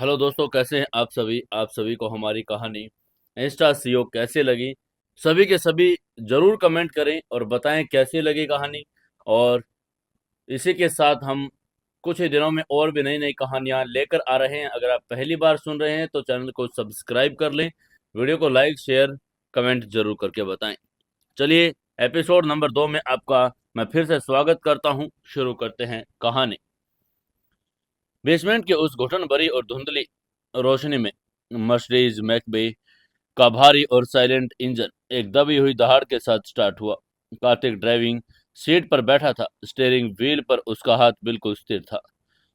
Hello दोस्तों, कैसे हैं आप सभी को हमारी कहानी इंस्टा सीओ कैसे लगी। सभी के सभी जरूर कमेंट करें और बताएं कैसी लगी कहानी। और इसी के साथ हम कुछ ही दिनों में और भी नई नई कहानियां लेकर आ रहे हैं। अगर आप पहली बार सुन रहे हैं तो चैनल को सब्सक्राइब कर लें, वीडियो को लाइक शेयर कमेंट जरूर करके बताएं। चलिए, एपिसोड नंबर 2 में आपका मैं फिर से स्वागत करता हूं। शुरू करते हैं कहानी। बेसमेंट के उस घुटन भरी और धुंधली रोशनी में मर्सिडीज मैकबे का भारी और साइलेंट इंजन एक दबी हुई दहाड़ के साथ स्टार्ट हुआ। कार्तिक ड्राइविंग सीट पर बैठा था, स्टीयरिंग व्हील पर उसका हाथ बिल्कुल स्थिर था।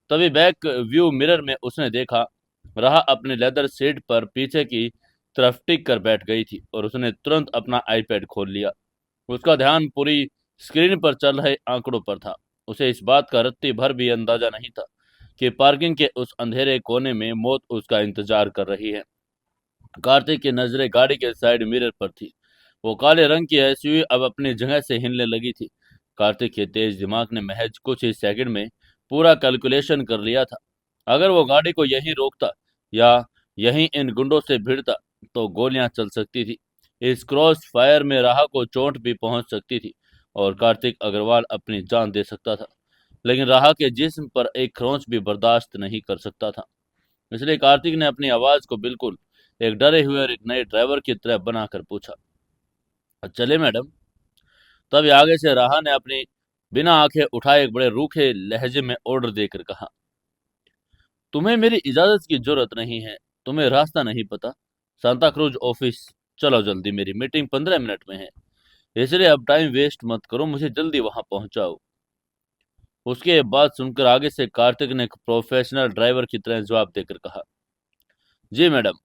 तभी बैक व्यू मिरर में उसने देखा, राह अपने लेदर सीट पर पीछे की तरफ टिक कर बैठ गई थी और उसने तुरंत अपना आईपैड खोल लिया। उसका ध्यान पूरी स्क्रीन पर चल रहे आंकड़ों पर था। उसे इस बात का रत्ती भर भी अंदाजा नहीं था कि पार्किंग के उस अंधेरे कोने में मौत उसका इंतजार कर रही है। कार्तिक की नजरें गाड़ी के साइड मिरर पर थी। वो काले रंग की एसयूवी अब अपनी जगह से हिलने लगी थी। कार्तिक के तेज दिमाग ने महज कुछ ही सेकंड में पूरा कैलकुलेशन कर लिया था। अगर वो गाड़ी को यहीं रोकता या यहीं इन गुंडों से भिड़ता तो गोलियां चल सकती थी। इस क्रॉस फायर में राह को चोट भी पहुंच सकती थी और कार्तिक अग्रवाल अपनी जान दे सकता था। लेकिन राह के जिस्म पर एक खरोंच भी बर्दाश्त नहीं कर सकता था। इसलिए कार्तिक ने अपनी आवाज को बिल्कुल एक डरे हुए और एक नए ड्राइवर की तरह बनाकर पूछा, चले मैडम? तब आगे से राहा ने अपनी बिना आंखें उठाए एक बड़े रूखे लहजे में ऑर्डर देकर कहा, तुम्हें मेरी इजाजत की जरूरत नहीं है। तुम्हें रास्ता नहीं पता? सांता क्रूज ऑफिस चलो जल्दी, मेरी मीटिंग 15 मिनट में है। इसलिए अब टाइम वेस्ट मत करो, मुझे जल्दी वहां पहुंचाओ। उसके बाद सुनकर आगे से कार्तिक ने एक प्रोफेशनल ड्राइवर की तरह जवाब देकर कहा, जी मैडम।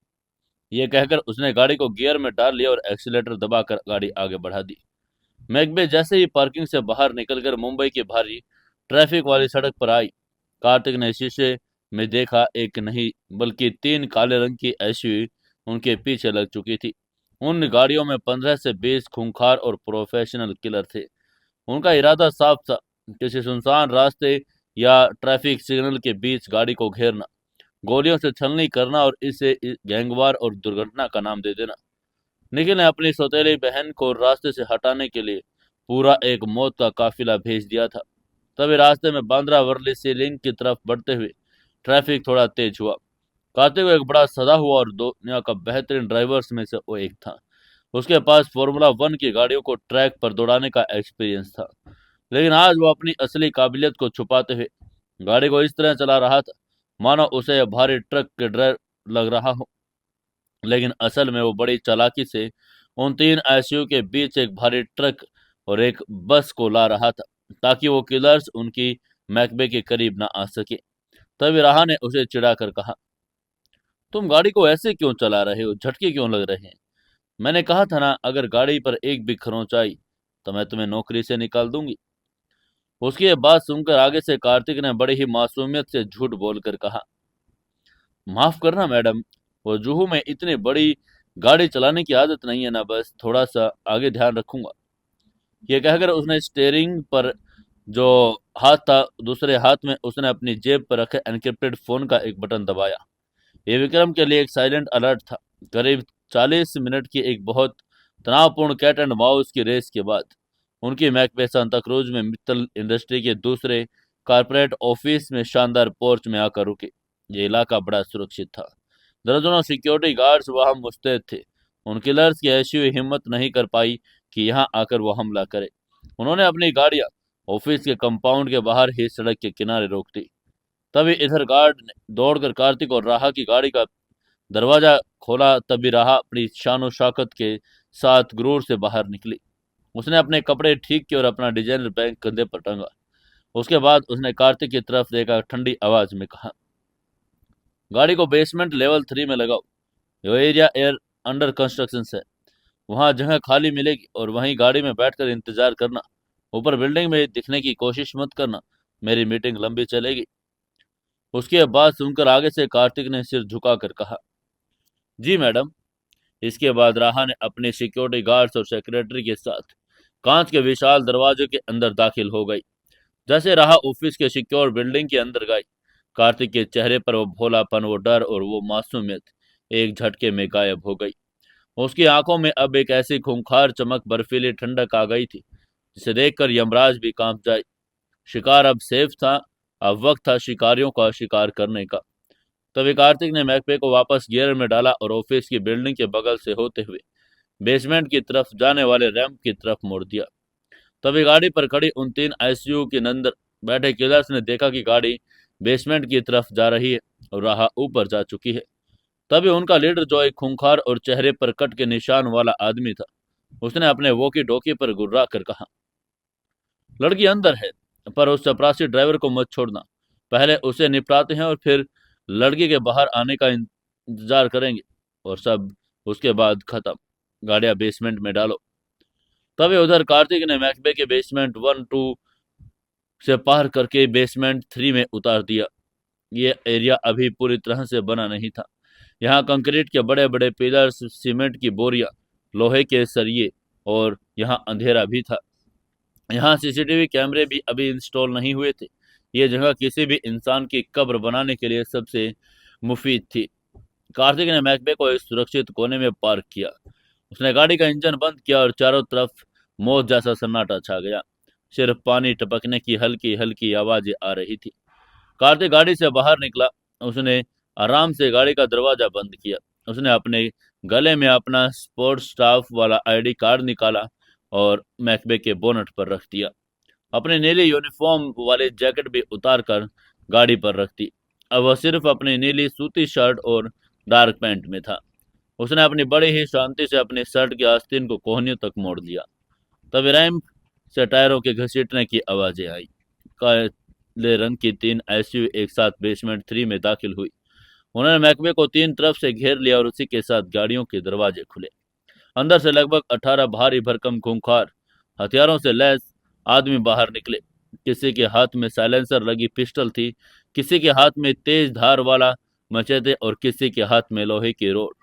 ये कहकर उसने गाड़ी को गियर में डाल लिया और एक्सीलेटर दबाकर गाड़ी आगे बढ़ा दी। मैकबे जैसे ही पार्किंग से बाहर निकलकर मुंबई की भारी ट्रैफिक वाली सड़क पर आई, कार्तिक ने शीशे में देखा, एक नहीं बल्कि 3 काले रंग की एसयूवी उनके पीछे लग चुकी थी। उन गाड़ियों में 15 से 20 खूंखार और प्रोफेशनल किलर थे। उनका इरादा साफ था, किसी सुनसान रास्ते या ट्रैफिक सिग्नल के बीच गाड़ी को घेरना, गोलियों से छलनी करना और इसे गैंगवार और दुर्घटना का नाम दे देना। निखिल ने अपनी सौतेली बहन को रास्ते से हटाने के लिए पूरा एक मौत का काफिला भेज दिया था। तभी रास्ते में बांद्रा वर्ली सीलिंग की तरफ बढ़ते हुए ट्रैफिक थोड़ा तेज हुआ। कार्तिक एक बड़ा सदा हुआ और दुनिया का बेहतरीन ड्राइवर्स में से वो एक था। उसके पास फॉर्मूला 1 की गाड़ियों को ट्रैक पर दौड़ाने का एक्सपीरियंस था। लेकिन आज वो अपनी असली काबिलियत को छुपाते हुए गाड़ी को इस तरह चला रहा था मानो उसे भारी ट्रक के ड्राइवर लग रहा हो। लेकिन असल में वो बड़ी चालाकी से उन 3 आईसीयू के बीच एक भारी ट्रक और एक बस को ला रहा था, ताकि वो किलर्स उनकी मैकबे के करीब ना आ सके। तभी राहा ने उसे चिढ़ाकर कहा, तुम गाड़ी को ऐसे क्यों चला रहे हो? झटके क्यों लग रहे हैं? मैंने कहा था ना, अगर गाड़ी पर एक भी खरोंच आई तो मैं तुम्हें नौकरी से निकाल दूंगी। उसकी ये बात सुनकर आगे से कार्तिक ने बड़ी ही मासूमियत से झूठ बोलकर कहा, माफ करना मैडम, वो जुहू में इतनी बड़ी गाड़ी चलाने की आदत नहीं है ना, बस थोड़ा सा आगे ध्यान रखूंगा। ये कहकर उसने स्टेयरिंग पर जो हाथ था, दूसरे हाथ में उसने अपनी जेब पर रखे एनक्रिप्टेड फोन का एक बटन दबाया। ये विक्रम के लिए एक साइलेंट अलर्ट था। करीब 40 मिनट की एक बहुत तनावपूर्ण कैट एंड माउस की रेस के बाद उनकी मैकबे सांता क्रूज में मित्तल इंडस्ट्री के दूसरे कारपोरेट ऑफिस में शानदार पोर्च में आकर रुके। ये इलाका बड़ा सुरक्षित था। दर्जनों सिक्योरिटी गार्ड्स वहां मुस्तैद थे। उन किलर्स की ऐसी हुई हिम्मत नहीं कर पाई कि यहाँ आकर वो हमला करे। उन्होंने अपनी गाड़ियां ऑफिस के कंपाउंड के बाहर ही सड़क के किनारे रोक दी। तभी इधर गार्ड ने दौड़कर कार्तिक और राहा की गाड़ी का दरवाजा खोला। तभी राहा अपनी शानो शौकत के साथ गुरूर से बाहर निकली। उसने अपने कपड़े ठीक किए और अपना डिजाइनर बैग कंधे पर टंगा। उसके बाद उसने कार्तिक की तरफ देखा, ठंडी आवाज में कहा, गाड़ी को बेसमेंट लेवल 3 में लगाओ। यो एरिया एयर अंडर कंस्ट्रक्शन है, वहां जगह खाली मिलेगी और वहीं गाड़ी में बैठकर इंतजार करना। ऊपर बिल्डिंग में दिखने की कोशिश मत करना, मेरी मीटिंग लंबी चलेगी। उसकी बात सुनकर आगे से कार्तिक ने सिर झुकाकर कहा, जी मैडम। इसके बाद राहा ने अपने सिक्योरिटी गार्ड्स और सेक्रेटरी के साथ कांच के विशाल दरवाजे के अंदर दाखिल हो गई। जैसे राहा ऑफिस के सिक्योर बिल्डिंग के अंदर गई, कार्तिक के चेहरे पर वो भोलापन, वो डर और वो मासूमियत एक झटके में गायब हो गई। उसकी आंखों में अब एक ऐसी खूंखार चमक, बर्फीली ठंडक आ गई थी जिसे देखकर यमराज भी कांप जाए। शिकार अब सेफ था। अब वक्त था शिकारियों का शिकार करने का। तभी कार्तिक ने मैकबे को वापस गियर में डाला और ऑफिस की बिल्डिंग के बगल से होते हुए बेसमेंट की तरफ जाने वाले रैंप की तरफ मोड़ दिया। तभी गाड़ी पर खड़ी उन तीन आईसीयू के अंदर बैठे किलर्स ने देखा कि गाड़ी बेसमेंट की तरफ जा रही है और राह ऊपर जा चुकी है। तभी उनका लीडर, जो एक खूंखार और चेहरे पर कट के निशान वाला आदमी था, उसने अपने वॉकी टॉकी पर गुर्रा कर कहा, लड़की अंदर है, पर उस चपरासी ड्राइवर को मत छोड़ना। पहले उसे निपटाते हैं और फिर लड़की के बाहर आने का इंतजार करेंगे, और सब उसके बाद खत्म। गाड़ियां बेसमेंट में डालो। तभी उधर कार्तिक ने मैकबे के बेसमेंट 1-2 से पार करके बेसमेंट 3 में उतार दिया। ये एरिया अभी पूरी तरह से बना नहीं था। यहाँ कंक्रीट के बड़े बड़े पिलर्स, सीमेंट की बोरियां, लोहे के सरिये, और यहाँ अंधेरा भी था। यहाँ सीसीटीवी कैमरे भी अभी इंस्टॉल नहीं हुए थे। ये जगह किसी भी इंसान की कब्र बनाने के लिए सबसे मुफीद थी। कार्तिक ने मैकबे को एक सुरक्षित कोने में पार्क किया। उसने गाड़ी का इंजन बंद किया और चारों तरफ मौत जैसा सन्नाटा छा गया। सिर्फ पानी टपकने की हल्की हल्की आवाजें आ रही थी। कार्तिक गाड़ी से बाहर निकला। उसने आराम से गाड़ी का दरवाजा बंद किया। उसने अपने गले में अपना स्पोर्ट्स स्टाफ वाला आईडी कार्ड निकाला और मैकबे के बोनट पर रख दिया। अपनी नीली यूनिफॉर्म वाली जैकेट भी उतार कर गाड़ी पर रख दी। अब वह सिर्फ अपनी नीली सूती शर्ट और डार्क पैंट में था। उसने अपनी बड़ी ही शांति से अपनी शर्ट की आस्तीन को कोहनियों तक मोड़ दिया। तभी रैंप से टायरों के घसीटने की आवाजें आई। काले रंग की 3 आईसीयू एक साथ बेसमेंट 3 में दाखिल हुई। उन्होंने मैकबे को 3 तरफ से घेर लिया और उसी के साथ गाड़ियों के दरवाजे खुले। अंदर से लगभग 18 भारी भरकम खूंखार हथियारों से लैस आदमी बाहर निकले। किसी के हाथ में साइलेंसर लगी पिस्टल थी, किसी के हाथ में तेज धार वाला मचेते और किसी के हाथ में लोहे की रोड।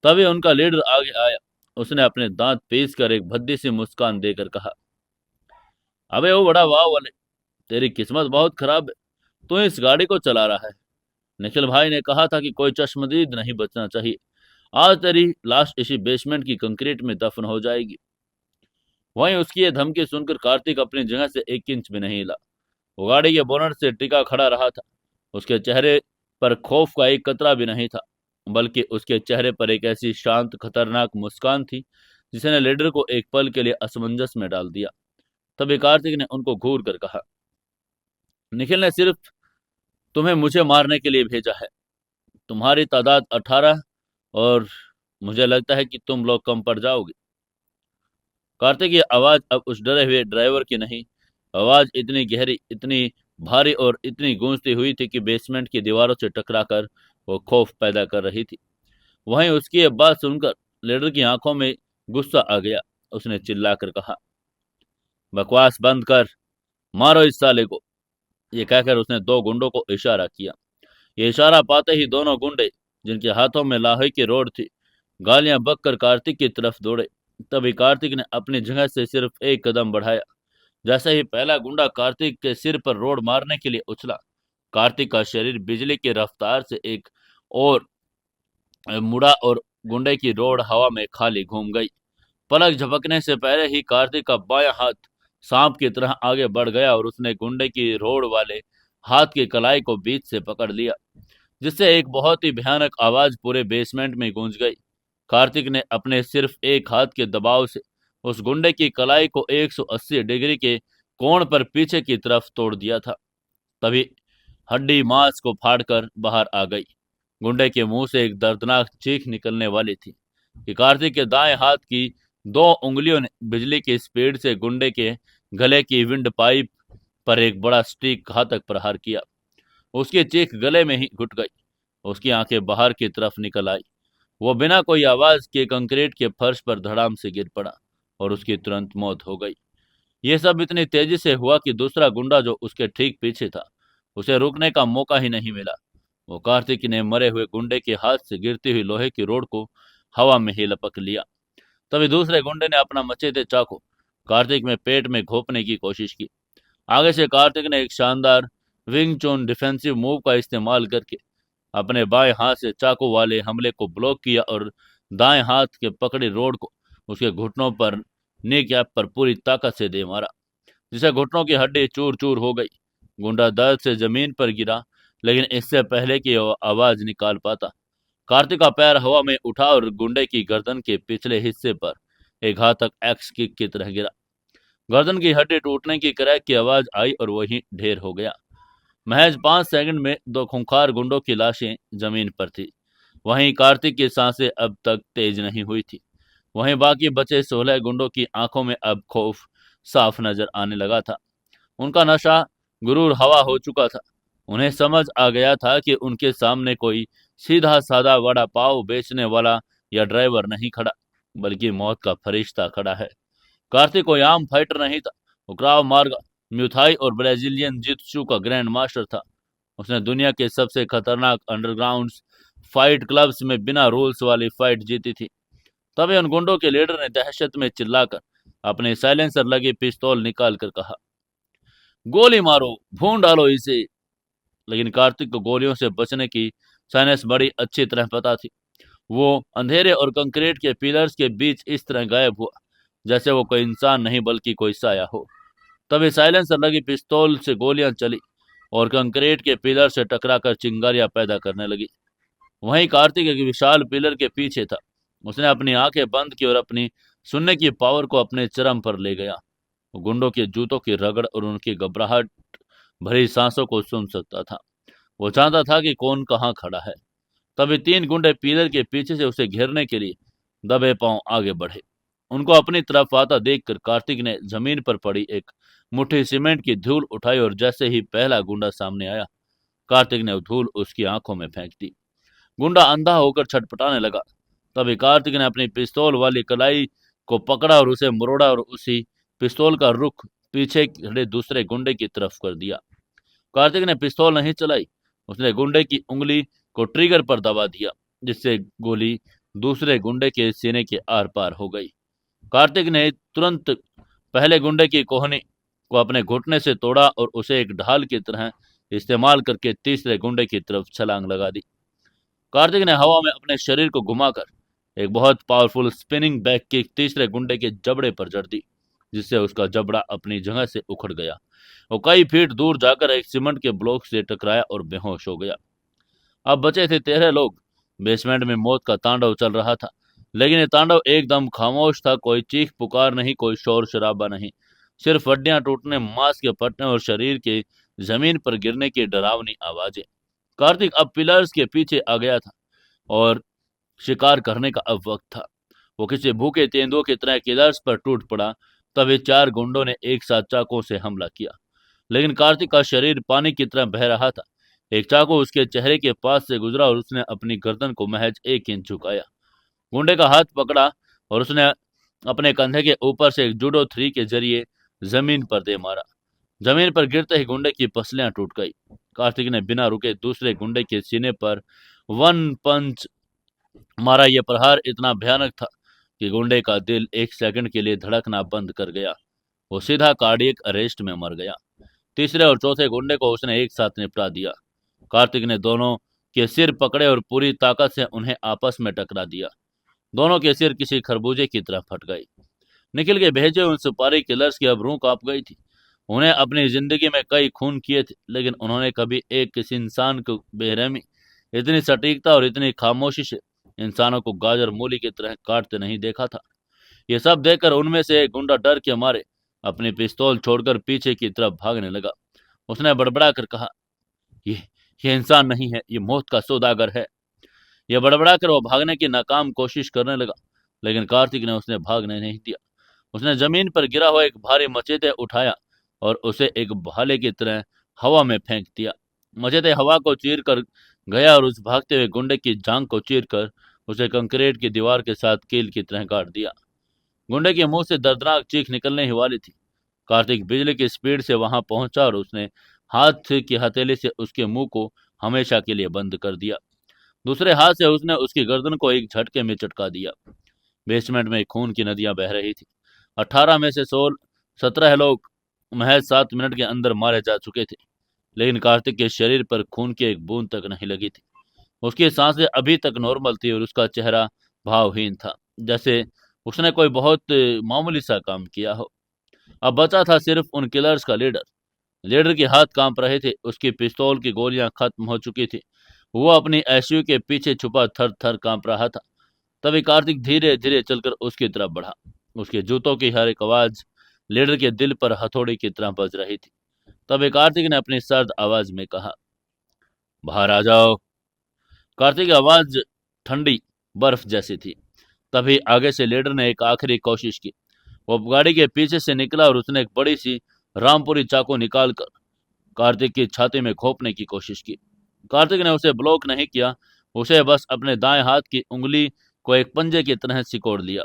तभी उनका लीडर आगे आया। उसने अपने दांत पीस कर एक भद्दी सी मुस्कान देकर कहा, अबे ओ बड़ा वाह वाले, तेरी किस्मत बहुत खराब है। तू इस गाड़ी को चला रहा है। निखिल भाई ने कहा था कि कोई चश्मदीद नहीं बचना चाहिए। आज तेरी लाश इसी बेसमेंट की कंक्रीट में दफन हो जाएगी। वहीं उसकी ये धमकी सुनकर कार्तिक अपनी जगह से 1 इंच भी नहीं हिला। वो गाड़ी के बोनट से टिका खड़ा रहा था। उसके चेहरे पर खौफ का एक कतरा भी नहीं था, बल्कि उसके चेहरे पर एक ऐसी शांत खतरनाक मुस्कान थी जिसने लीडर को एक पल के लिए असमंजस में डाल दिया। तभी कार्तिक ने उनको घूर कर कहा, निखिल ने सिर्फ तुम्हें मुझे मारने के लिए भेजा है। तुम्हारी तादाद 18, और मुझे लगता है कि तुम लोग कम पड़ जाओगे। कार्तिक की आवाज अब उस डरे हुए ड्राइवर की नहीं। आवाज इतनी गहरी, इतनी भारी और इतनी गूंजती हुई थी कि बेसमेंट की दीवारों से टकराकर वो खौफ पैदा कर रही थी। वहीं उसकी ये बात सुनकर लीडर की आंखों में गुस्सा आ गया। उसने चिल्लाकर कहा, बकवास बंद कर, मारो इस साले को। ये कहकर उसने 2 गुंडों को इशारा किया। ये इशारा पाते ही दोनों गुंडे, जिनके हाथों में लोहे की रोड थी, गालियां बककर कार्तिक की तरफ दौड़े। तभी कार्तिक ने अपनी जगह से सिर्फ एक कदम बढ़ाया। जैसे ही पहला गुंडा कार्तिक के सिर पर रोड मारने के लिए उछला, कार्तिक का शरीर बिजली की रफ्तार से एक और मुड़ा और गुंडे की रोड हवा में खाली घूम गई। पलक झपकने से पहले ही कार्तिक का बायां हाथ सांप की तरह आगे बढ़ गया और उसने गुंडे की रोड वाले हाथ की कलाई को बीच से पकड़ लिया, जिससे एक बहुत ही भयानक आवाज पूरे बेसमेंट में गूंज गई। कार्तिक ने अपने सिर्फ एक हाथ के दबाव से उस गुंडे की कलाई को 180 डिग्री के कोण पर पीछे की तरफ तोड़ दिया था। तभी हड्डी मांस को फाड़कर बाहर आ गई। गुंडे के मुंह से एक दर्दनाक चीख निकलने वाली थी कि कार्तिक के दाएं हाथ की 2 उंगलियों ने बिजली की स्पीड से गुंडे के गले की विंड पाइप पर एक बड़ा स्टीक घातक प्रहार किया। उसकी चीख गले में ही घुट गई। उसकी आंखें बाहर की तरफ निकल आई। वो बिना कोई आवाज के कंक्रीट के फर्श पर धड़ाम से गिर पड़ा और उसकी तुरंत मौत हो गई। ये सब इतनी तेजी से हुआ कि दूसरा गुंडा जो उसके ठीक पीछे था, उसे रुकने का मौका ही नहीं मिला। वो कार्तिक ने मरे हुए गुंडे के हाथ से गिरती हुई लोहे की रोड को हवा में ही लपक लिया। तभी दूसरे गुंडे ने अपना मचेते चाकू कार्तिक में पेट में घोंपने की कोशिश की। आगे से कार्तिक ने एक शानदार विंग चुन डिफेंसिव मूव का इस्तेमाल करके अपने बाएं हाथ से चाकू वाले हमले को ब्लॉक किया और दाएं हाथ के पकड़े रोड को उसके घुटनों पर नी कैप पर पूरी ताकत से दे मारा, जिससे घुटनों की हड्डी चूर चूर हो गई। गुंडा दर्द से जमीन पर गिरा, लेकिन इससे पहले कि वो आवाज निकाल पाता, कार्तिक का पैर हवा में उठा और गुंडे की गर्दन के पिछले हिस्से पर एक घातक एक्स किक की तरह गिरा। गर्दन की हड्डी टूटने की क्रैक की आवाज आई और वही ढेर हो गया। महज 5 सेकंड में 2 खूंखार गुंडों की लाशें जमीन पर थी। वहीं कार्तिक की सांसें अब तक तेज नहीं हुई थी। वहीं बाकी बचे 16 गुंडों की आंखों में अब खौफ साफ नजर आने लगा था। उनका नशा गुरूर हवा हो चुका था। उन्हें समझ आ गया था कि उनके सामने कोई सीधा साधा वड़ा पाव बेचने वाला या ड्राइवर नहीं खड़ा, बल्कि मौत का फरिश्ता खड़ा है। कार्तिक कोई आम फाइटर नहीं था। वो क्राव मार्गा, म्यूथाई और ब्राजीलियन जित्सु का ग्रैंड मास्टर था। उसने दुनिया के सबसे खतरनाक अंडरग्राउंड फाइट क्लब्स में बिना रूल्स वाली फाइट जीती थी। तभी उन गुंडों के लीडर ने दहशत में चिल्लाकर अपने साइलेंसर लगी पिस्तौल निकाल कर कहा, गोली मारो, भून डालो इसे। लेकिन कार्तिक को गोलियों से बचने की साइंस बड़ी अच्छी तरह पता थी। वो अंधेरे और कंक्रीट के पिलर्स के बीच इस तरह गायब हुआ जैसे वो कोई इंसान नहीं बल्कि कोई साया हो। तभी साइलेंसर लगी पिस्तौल से गोलियां चली और कंक्रीट के पिलर से टकराकर चिंगारियां पैदा करने लगी। वहीं कार्तिक एक विशाल पिलर के पीछे था। उसने अपनी आंखें बंद की और अपनी सुनने की पावर को अपने चरम पर ले गया। वो गुंडों के जूतों की रगड़ और उनकी घबराहट भरी सांसों को सुन सकता था। वो जानता था कि कौन कहाँ खड़ा है। तभी 3 गुंडे पिलर के पीछे से उसे घेरने के लिए दबे पांव आगे बढ़े। उनको अपनी तरफ आता देखकर कार्तिक ने जमीन पर पड़ी एक मुट्ठी सीमेंट की धूल उठाई और जैसे ही पहला गुंडा सामने आया, कार्तिक ने वो धूल उसकी आंखों में फेंक दी। गुंडा अंधा होकर छटपटाने लगा। तभी कार्तिक ने अपनी पिस्तौल वाली कलाई को पकड़ा और उसे मरोड़ा और उसी पिस्तौल का रुख पीछे खड़े दूसरे गुंडे की तरफ कर दिया। कार्तिक ने पिस्तौल नहीं चलाई। उसने गुंडे की उंगली को ट्रिगर पर दबा दिया, जिससे गोली दूसरे गुंडे के सीने के आर पार हो गई। कार्तिक ने तुरंत पहले गुंडे की कोहनी को अपने घुटने से तोड़ा और उसे एक ढाल की तरह इस्तेमाल करके तीसरे गुंडे की तरफ छलांग लगा दी। कार्तिक ने हवा में अपने शरीर को घुमाकर एक बहुत पावरफुल स्पिनिंग बैक किक तीसरे गुंडे के जबड़े पर जड़ दी, जिससे उसका जबड़ा अपनी जगह से उखड़ गया। वो कई फीट दूर जाकर एक सीमेंट के ब्लॉक से टकराया और बेहोश हो गया। अब बचे थे 13 लोग। बेसमेंट में मौत का तांडव चल रहा था, लेकिन ये तांडव एकदम खामोश था। कोई चीख पुकार नहीं, कोई शोर शराबा नहीं, सिर्फ हड्डियां टूटने, मांस के फटने और शरीर के जमीन पर गिरने की डरावनी आवाजें। कार्तिक अब पिलर्स के पीछे आ गया था और शिकार करने का अब वक्त था। वो किसी भूखे तेंदुओं की तरह पिलर्स पर टूट पड़ा। तभी 4 गुंडों ने एक साथ चाकों से हमला किया, लेकिन कार्तिक का शरीर पानी की तरह बह रहा था। एक चाकू उसके चेहरे के पास से गुजरा और उसने अपनी गर्दन को महज 1 इंच झुकाया। गुंडे का हाथ पकड़ा और उसने अपने कंधे के ऊपर से एक जूडो 3 के जरिए जमीन पर दे मारा। जमीन पर गिरते ही गुंडे की पसलियां टूट गई। कार्तिक ने बिना रुके दूसरे गुंडे के सीने पर 1 पंच मारा। यह प्रहार इतना भयानक था कि गुंडे का दिल 1 सेकंड के लिए धड़कना बंद कर गया। वो सीधा कार्डियक अरेस्ट में मर गया। तीसरे और चौथे गुंडे को उसने एक साथ निपटा दिया। कार्तिक ने दोनों के सिर पकड़े और पूरी ताकत से उन्हें आपस में टकरा दिया। दोनों के सिर किसी खरबूजे की तरह फट गए। निखिल के भेजे उन सुपारी किलर्स की अब रूह कांप गई थी। उन्हें अपनी जिंदगी में कई खून किए थे, लेकिन उन्होंने कभी एक किसी इंसान को बेरहमी, इतनी सटीकता और इतनी खामोशी से इंसानों को गाजर मूली की तरह काटते नहीं देखा था। ये सब देखकर उनमें से एक गुंडा डर के मारे अपनी पिस्तौल छोड़कर पीछे की तरफ भागने लगा। उसने बड़बड़ा कर कहा, ये ये इंसान नहीं है, ये मौत का सौदागर है। यह बड़बड़ा कर वो भागने की नाकाम कोशिश करने लगा, लेकिन कार्तिक ने उसे भागने नहीं दिया। उसने जमीन पर गिरा हुआ एक भारी मचेते उठाया और उसे एक भाले की तरह हवा में फेंक दिया। मचेते हवा को चीर कर गया और उस भागते हुए गुंडे की जांग को चीर कर उसे कंक्रीट की दीवार के साथ कील की तरह काट दिया। गुंडे के मुंह से दर्दनाक चीख निकलने ही वाली थी। कार्तिक बिजली की स्पीड से वहां पहुंचा और उसने हाथ की हथेली से उसके मुंह को हमेशा के लिए बंद कर दिया। दूसरे हाथ से उसने उसकी गर्दन को एक झटके में चटका दिया। बेसमेंट में खून की नदियां बह रही थी। 18 में से 17 लोग महज 7 मिनट के अंदर मारे जा चुके थे। लेकिन कार्तिक के शरीर पर खून की एक बूंद तक नहीं लगी थी। उसकी सांसें अभी तक नॉर्मल थी और उसका चेहरा भावहीन था, जैसे उसने कोई बहुत मामूली सा काम किया हो। अब बचा था सिर्फ उन किलर्स का लीडर। लीडर के हाथ कांप रहे थे, उसकी पिस्तौल की गोलियां खत्म हो चुकी थी। वो अपनी एसयू के पीछे छुपा थर थर कांप रहा था। तभी कार्तिक धीरे धीरे चलकर उसकी तरफ बढ़ा। उसके जूतों की हर एक आवाज लीडर के दिल पर हथौड़ी की तरह बज रही थी। तभी कार्तिक ने अपनी सर्द आवाज में कहा, बाहर आ जाओ। कार्तिक की आवाज ठंडी बर्फ जैसी थी। तभी आगे से लीडर ने एक आखिरी कोशिश की। वो गाड़ी के पीछे से निकला और उसने एक बड़ी सी रामपुरी चाकू निकालकर कार्तिक की छाती में घोंपने की कोशिश की। कार्तिक ने उसे ब्लॉक नहीं किया, उसे बस अपने दाएं हाथ की उंगली को एक पंजे की तरह सिकोड़ लिया।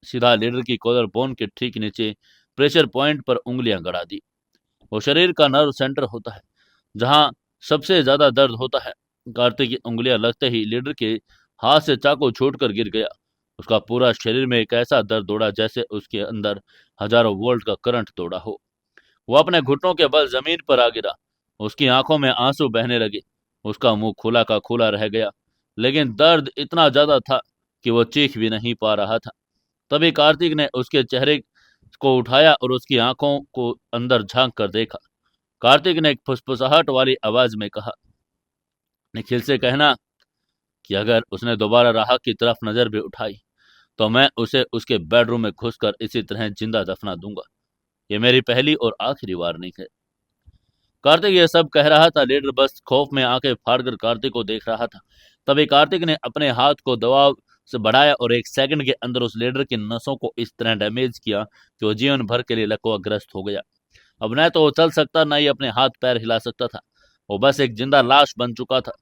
सीधा लीडर की कॉलर बोन के ठीक नीचे प्रेशर पॉइंट पर उंगलियां गड़ा दी। वो शरीर का नर्व सेंटर होता है, जहां सबसे ज्यादा दर्द होता है। कार्तिक की उंगलियां लगते ही लीडर के हाथ से चाकू छूटकर गिर गया। उसका पूरा शरीर में एक ऐसा दर्द दौड़ा जैसे उसके अंदर हजारों वोल्ट का करंट दौड़ा हो। वो अपने घुटनों के बल जमीन पर आ गिरा। उसकी आंखों में आंसू बहने लगे। उसका मुंह खुला का खुला रह गया, लेकिन दर्द इतना ज्यादा था कि वो चीख भी नहीं पा रहा था। तभी कार्तिक ने उसके चेहरे को उठाया और उसकी आंखों को अंदर झांक कर देखा। कार्तिक ने एक फुसफुसाहट वाली आवाज में कहा, निखिल से कहना कि अगर उसने दोबारा राह की तरफ नजर भी उठाई तो मैं उसे उसके बेडरूम में घुसकर इसी तरह जिंदा दफना दूंगा। ये मेरी पहली और आखिरी वार्निंग है। कार्तिक ये सब कह रहा था। लीडर बस खौफ में आंखें फाड़कर कार्तिक को देख रहा था। तभी कार्तिक ने अपने हाथ को दबाव से बढ़ाया और एक सेकंड के अंदर उस लीडर की नसों को इस तरह डैमेज किया कि वो जीवन भर के लिए लकवाग्रस्त हो गया। अब न तो वो चल सकता, न ही अपने हाथ पैर हिला सकता था। वो बस एक जिंदा लाश बन चुका था।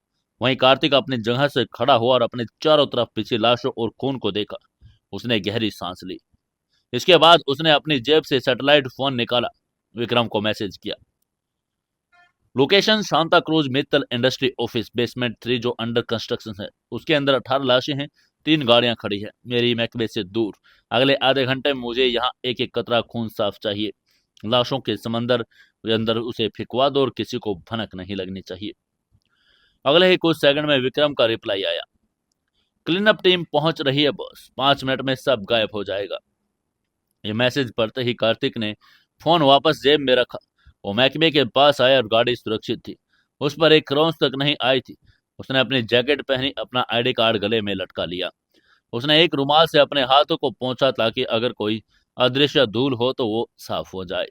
वहीं कार्तिक अपनी जगह से खड़ा हुआ और अपने चारों तरफ पिछली लाशों और खून को देखा। उसने गहरी सांस ली। इसके बाद उसने अपनी जेब से सैटेलाइट फोन निकाला, विक्रम को मैसेज किया, location Shanta cruise Mittal industry office basement 3 जो अंडर कंस्ट्रक्शन है। उसके अंदर 18 लाशें हैं, 3 गाड़ियां खड़ी है मेरी महकमे से दूर। अगले आधे घंटे में मुझे यहाँ एक एक कतरा खून साफ चाहिए। लाशों के समंदर के अंदर उसे फिकवा दो और किसी को भनक नहीं लगनी चाहिए। अगले ही कुछ सेकंड में विक्रम का रिप्लाई आया, क्लीन अप टीम पहुंच रही है बॉस, 5 मिनट में सब गायब हो जाएगा। ये मैसेज पढ़ते ही कार्तिक ने फोन वापस जेब में रखा। वो महकमे के पास आया और गाड़ी सुरक्षित थी। उस पर एक क्रॉस तक नहीं आई थी। उसने अपनी जैकेट पहनी, अपना आईडी कार्ड गले में लटका लिया। उसने एक रुमाल से अपने हाथों को पोंछा ताकि अगर कोई अदृश्य धूल हो तो वो साफ हो जाए।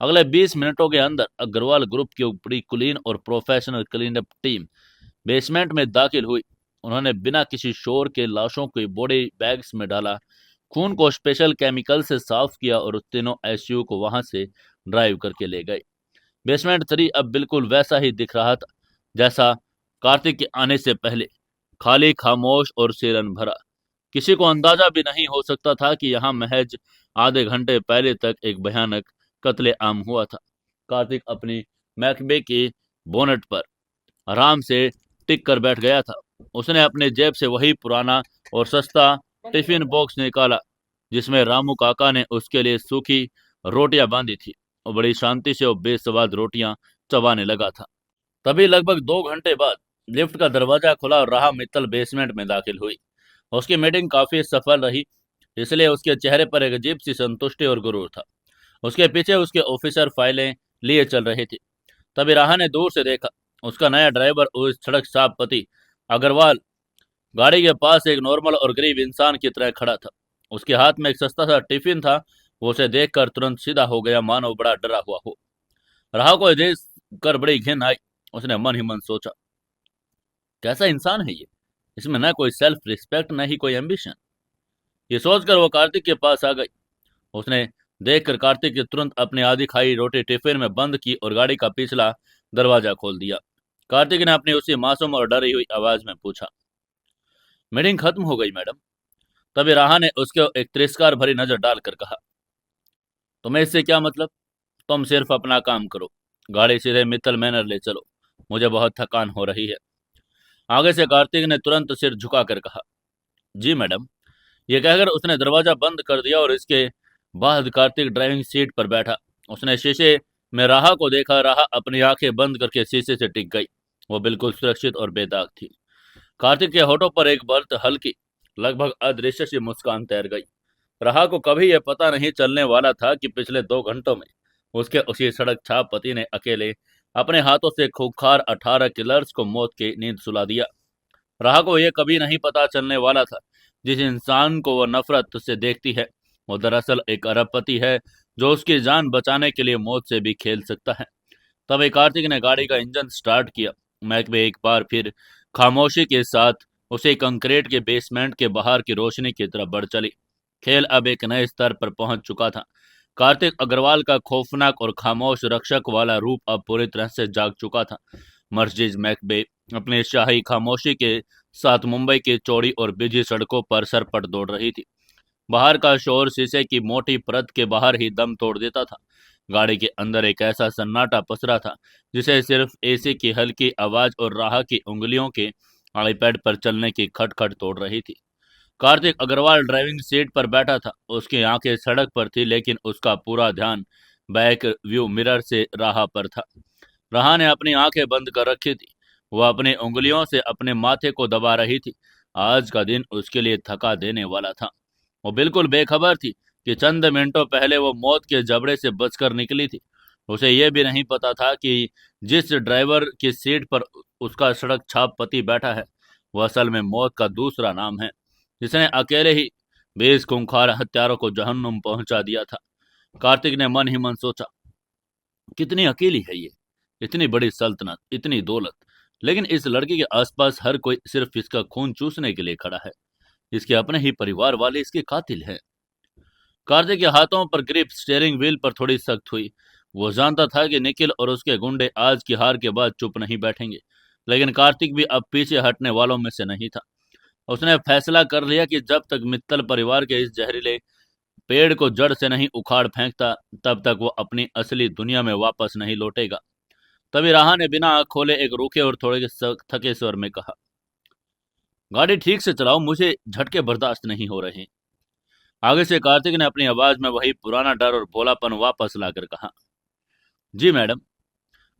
अगले 20 मिनटों के अंदर अग्रवाल ग्रुप की बड़ी क्लीन और professional clean up team basement में दाखिल हुई। उन्होंने बिना किसी शोर के लाशों को बॉडी बैग्स में डाला, खून को स्पेशल केमिकल से साफ किया और उस तीनों आईसीयू को वहां से ड्राइव करके ले गए। बेसमेंट 3 अब बिल्कुल वैसा ही दिख रहा था जैसा कार्तिक के आने से पहले, खाली, खामोश और सीलन भरा। किसी को अंदाजा भी नहीं हो सकता था कि यहाँ महज आधे घंटे पहले तक एक भयानक कत्ले आम हुआ था। कार्तिक अपनी मैकबे के बोनट पर आराम से टिक कर बैठ गया था। उसने अपने जेब से वही पुराना और सस्ता टिफिन बॉक्स निकाला जिसमें रामू काका ने उसके लिए सूखी रोटियां बांधी थी और बड़ी शांति से वो बेस्वाद रोटियां चबाने लगा था। तभी लगभग 2 घंटे बाद लिफ्ट का दरवाजा खुला और राह मित्तल बेसमेंट में दाखिल हुई। उसकी मीटिंग काफी सफल रही, इसलिए उसके चेहरे पर एक अजीब सी संतुष्टि और गुरूर था। उसके पीछे उसके ऑफिसर फाइलें लिए चल रहे थे। तभी राह ने दूर से देखा, उसका नया ड्राइवर उस सड़क साफ पति अग्रवाल गाड़ी के पास एक नॉर्मल और गरीब इंसान की तरह खड़ा था। उसके हाथ में एक सस्ता सा टिफिन था। वो उसे देखकर तुरंत सीधा हो गया, मानो बड़ा डरा हुआ हो। राह को देख कर बड़ी घिन आई। उसने मन ही मन सोचा, कैसा इंसान है ये, इसमें न कोई सेल्फ रिस्पेक्ट न ही कोई एम्बिशन। ये सोचकर वो कार्तिक के पास आ गई। उसने देखकर कार्तिक के तुरंत अपनी आधी खाई रोटी टिफिन में बंद की और गाड़ी का पिछला दरवाजा खोल दिया। कार्तिक ने अपनी उसी मासूम और डरी हुई आवाज में पूछा, मीटिंग खत्म हो गई मैडम? तभी राहा ने उसके एक तिरस्कार भरी नजर डालकर कहा, तुम्हें इससे क्या मतलब? तुम सिर्फ अपना काम करो, गाड़ी सीधे मित्तल मैनर ले चलो, मुझे बहुत थकान हो रही है। आगे से कार्तिक ने तुरंत सिर झुकाकर कहा, जी मैडम। ये कहकर उसने दरवाजा बंद कर दिया और इसके बाद कार्तिक ड्राइविंग सीट पर बैठा। उसने शीशे मैं राहा को देखा। राहा अपनी आंखें बंद करके शीशे से टिक गई। वो बिल्कुल सुरक्षित और बेदाग थी। कार्तिक के होठों पर एक बर्त हल्की, लगभग अदृश्य सी मुस्कान तैर गई। राहा को कभी यह पता नहीं चलने वाला था कि पिछले 2 घंटों में उसके उसी सड़क छाप पति ने अकेले अपने हाथों से खूंखार 18 किलर्स को मौत की नींद सुला दिया। राह को यह कभी नहीं पता चलने वाला था जिस इंसान को वह नफरत से देखती है वो दरअसल एक अरबपति है जो उसकी जान बचाने के लिए मौत से भी खेल सकता है। तभी कार्तिक ने गाड़ी का इंजन स्टार्ट किया। महकमे एक बार फिर खामोशी के साथ उसे कंक्रीट के बेसमेंट के बाहर की रोशनी की तरफ बढ़ चली। खेल अब एक नए स्तर पर पहुंच चुका था। कार्तिक अग्रवाल का खौफनाक और खामोश रक्षक वाला रूप अब पूरी तरह से जाग चुका था। मर्सिडीज मैकबे अपने शाही खामोशी के साथ मुंबई की चौड़ी और बिजी सड़कों पर सरपट दौड़ रही थी। बाहर का शोर शीशे की मोटी परत के बाहर ही दम तोड़ देता था। गाड़ी के अंदर एक ऐसा सन्नाटा पसरा था जिसे सिर्फ एसी की हल्की आवाज और राह की उंगलियों के आईपैड पर चलने की खटखट तोड़ रही थी। कार्तिक अग्रवाल ड्राइविंग सीट पर बैठा था। उसकी आंखें सड़क पर थी लेकिन उसका पूरा ध्यान बैक व्यू मिरर से राह पर था। राह ने अपनी आंखें बंद कर रखी थी। वह अपनी उंगलियों से अपने माथे को दबा रही थी। आज का दिन उसके लिए थका देने वाला था। वो बिल्कुल बेखबर थी कि चंद मिनटों पहले वो मौत के जबड़े से बचकर निकली थी। उसे यह भी नहीं पता था कि जिस ड्राइवर की सीट पर उसका सड़क छाप पति बैठा है वह असल में मौत का दूसरा नाम है जिसने अकेले ही 20 खूंखार हत्यारों को जहन्नुम पहुंचा दिया था। कार्तिक ने मन ही मन सोचा, कितनी अकेली है ये, इतनी बड़ी सल्तनत, इतनी दौलत, लेकिन इस लड़की के आसपास हर कोई सिर्फ इसका खून चूसने के लिए खड़ा है। इसके अपने ही परिवार वाले इसके कातिल हैं। कार्तिक के हाथों पर ग्रिप स्टीयरिंग व्हील पर थोड़ी सख्त हुई। वो जानता था कि निखिल और उसके गुंडे आज की हार के बाद चुप नहीं बैठेंगे, लेकिन कार्तिक भी अब पीछे हटने वालों में से नहीं था। उसने फैसला कर लिया कि जब तक मित्तल परिवार के इस जहरीले पेड़ को जड़ से नहीं उखाड़ फेंकता तब तक वो अपनी असली दुनिया में वापस नहीं लौटेगा। तभी राहा ने बिना आंख खोले एक रूखे और थोड़े थके स्वर में कहा, गाड़ी ठीक से चलाओ, मुझे झटके बर्दाश्त नहीं हो रहे। आगे से कार्तिक ने अपनी आवाज में वही पुराना डर और भोलापन वापस लाकर कहा, जी मैडम।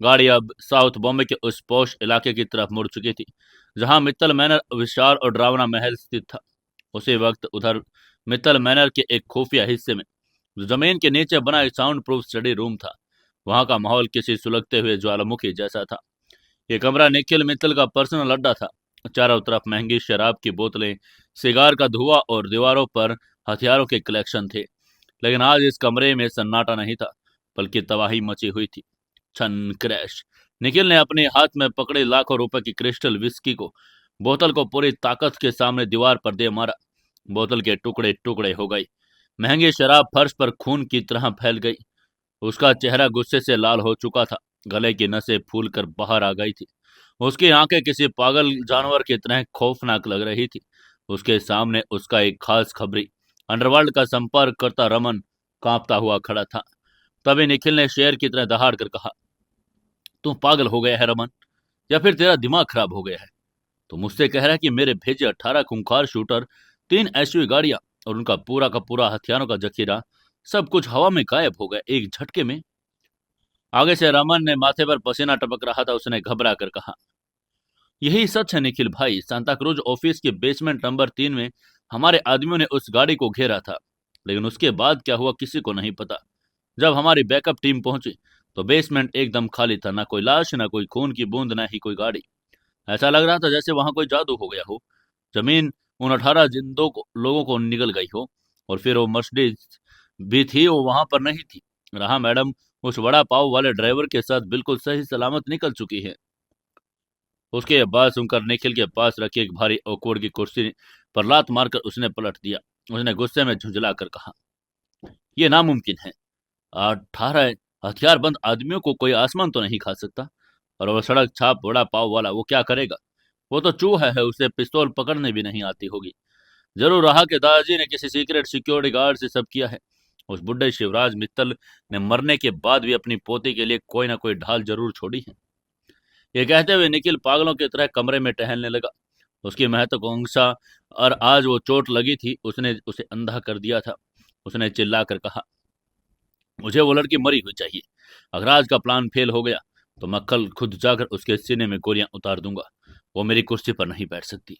गाड़ी अब साउथ बॉम्बे के उस पॉश इलाके की तरफ मुड़ चुकी थी जहां मित्तल मैनर विशाल और डरावना महल स्थित था। उसी वक्त उधर मित्तल मैनर के एक खुफिया हिस्से में जो जमीन के नीचे बना एक साउंड प्रूफ स्टडी रूम था, वहां का माहौल किसी सुलगते हुए ज्वालामुखी जैसा था। ये कमरा निखिल मित्तल का पर्सनल अड्डा था। चारों तरफ महंगी शराब की बोतलें, सिगार का धुआं और दीवारों पर हथियारों के कलेक्शन थे। लेकिन आज इस कमरे में सन्नाटा नहीं था, बल्कि तबाही मची हुई थी। छन क्रैश। निखिल ने अपने हाथ में पकड़े लाखों रुपए की क्रिस्टल विस्की को बोतल को पूरी ताकत के सामने दीवार पर दे मारा। बोतल के टुकड़े टुकड़े हो गई। महंगी शराब फर्श पर खून की तरह फैल गई। उसका चेहरा गुस्से से लाल हो चुका था। गले की नसें फूल कर बाहर आ गई थी। उसकी आंखें किसी पागल जानवर की तरह खौफनाक लग रही थी। उसके सामने उसका एक खास खबरी अंडरवर्ल्ड का संपर्क करता रमन कांपता हुआ खड़ा था। तभी निखिल ने शेर की तरह दहाड़ कर कहा, तू पागल हो गया है रमन, या फिर तेरा दिमाग खराब हो गया है? तो मुझसे कह रहा है कि मेरे भेजे 18 खूंखार शूटर, 3 एसयूवी गाड़ियां और उनका पूरा का पूरा हथियारों का जखीरा सब कुछ हवा में गायब हो गया एक झटके में। आगे से रमन ने माथे पर पसीना टपक रहा था। उसने घबरा कर कहा, यही सच है निखिल भाई। सांता क्रूज ऑफिस के बेसमेंट नंबर 3 में हमारे आदमियों ने उस गाड़ी को घेरा था, लेकिन उसके बाद क्या हुआ किसी को नहीं पता। जब हमारी बैकअप टीम पहुंची तो बेसमेंट एकदम खाली था। ना कोई लाश, ना कोई खून की बूंद, ना ही कोई गाड़ी। ऐसा लग रहा था जैसे वहां कोई जादू हो गया हो। जमीन उन 18 जिंदों को लोगों को निगल गई हो। और फिर वो मर्सिडीज भी थी, वो वहां पर नहीं थी। रहा मैडम उस वड़ा पाव वाले ड्राइवर के साथ बिल्कुल सही सलामत निकल चुकी है। उसके बाद सुनकर निखिल के पास रखी एक भारी ओकवुड की कुर्सी पर लात मारकर उसने पलट दिया। उसने गुस्से में झुंझला कर कहा, यह नामुमकिन है। 18 हथियारबंद आदमियों को कोई आसमान तो नहीं खा सकता। और वो सड़क छाप बड़ा पाव वाला वो क्या करेगा? वो तो चूहा है, उसे पिस्तौल पकड़ने भी नहीं आती होगी। जरूर रहा कि दादाजी ने किसी सीक्रेट सिक्योरिटी गार्ड से सब किया है। उस बुढ़े शिवराज मित्तल ने मरने के बाद भी अपनी पोती के लिए कोई ना कोई ढाल जरूर छोड़ी है। ये कहते हुए निखिल पागलों की तरह कमरे में टहलने लगा। उसकी महत्वाकांक्षा और आज वो चोट लगी थी उसने उसे अंधा कर दिया था। उसने चिल्लाकर कहा, मुझे वो लड़की मरी हुई चाहिए। अगर आज का प्लान फेल हो गया तो मैं कल खुद जाकर उसके सीने में गोलियां उतार दूंगा। वो मेरी कुर्सी पर नहीं बैठ सकती।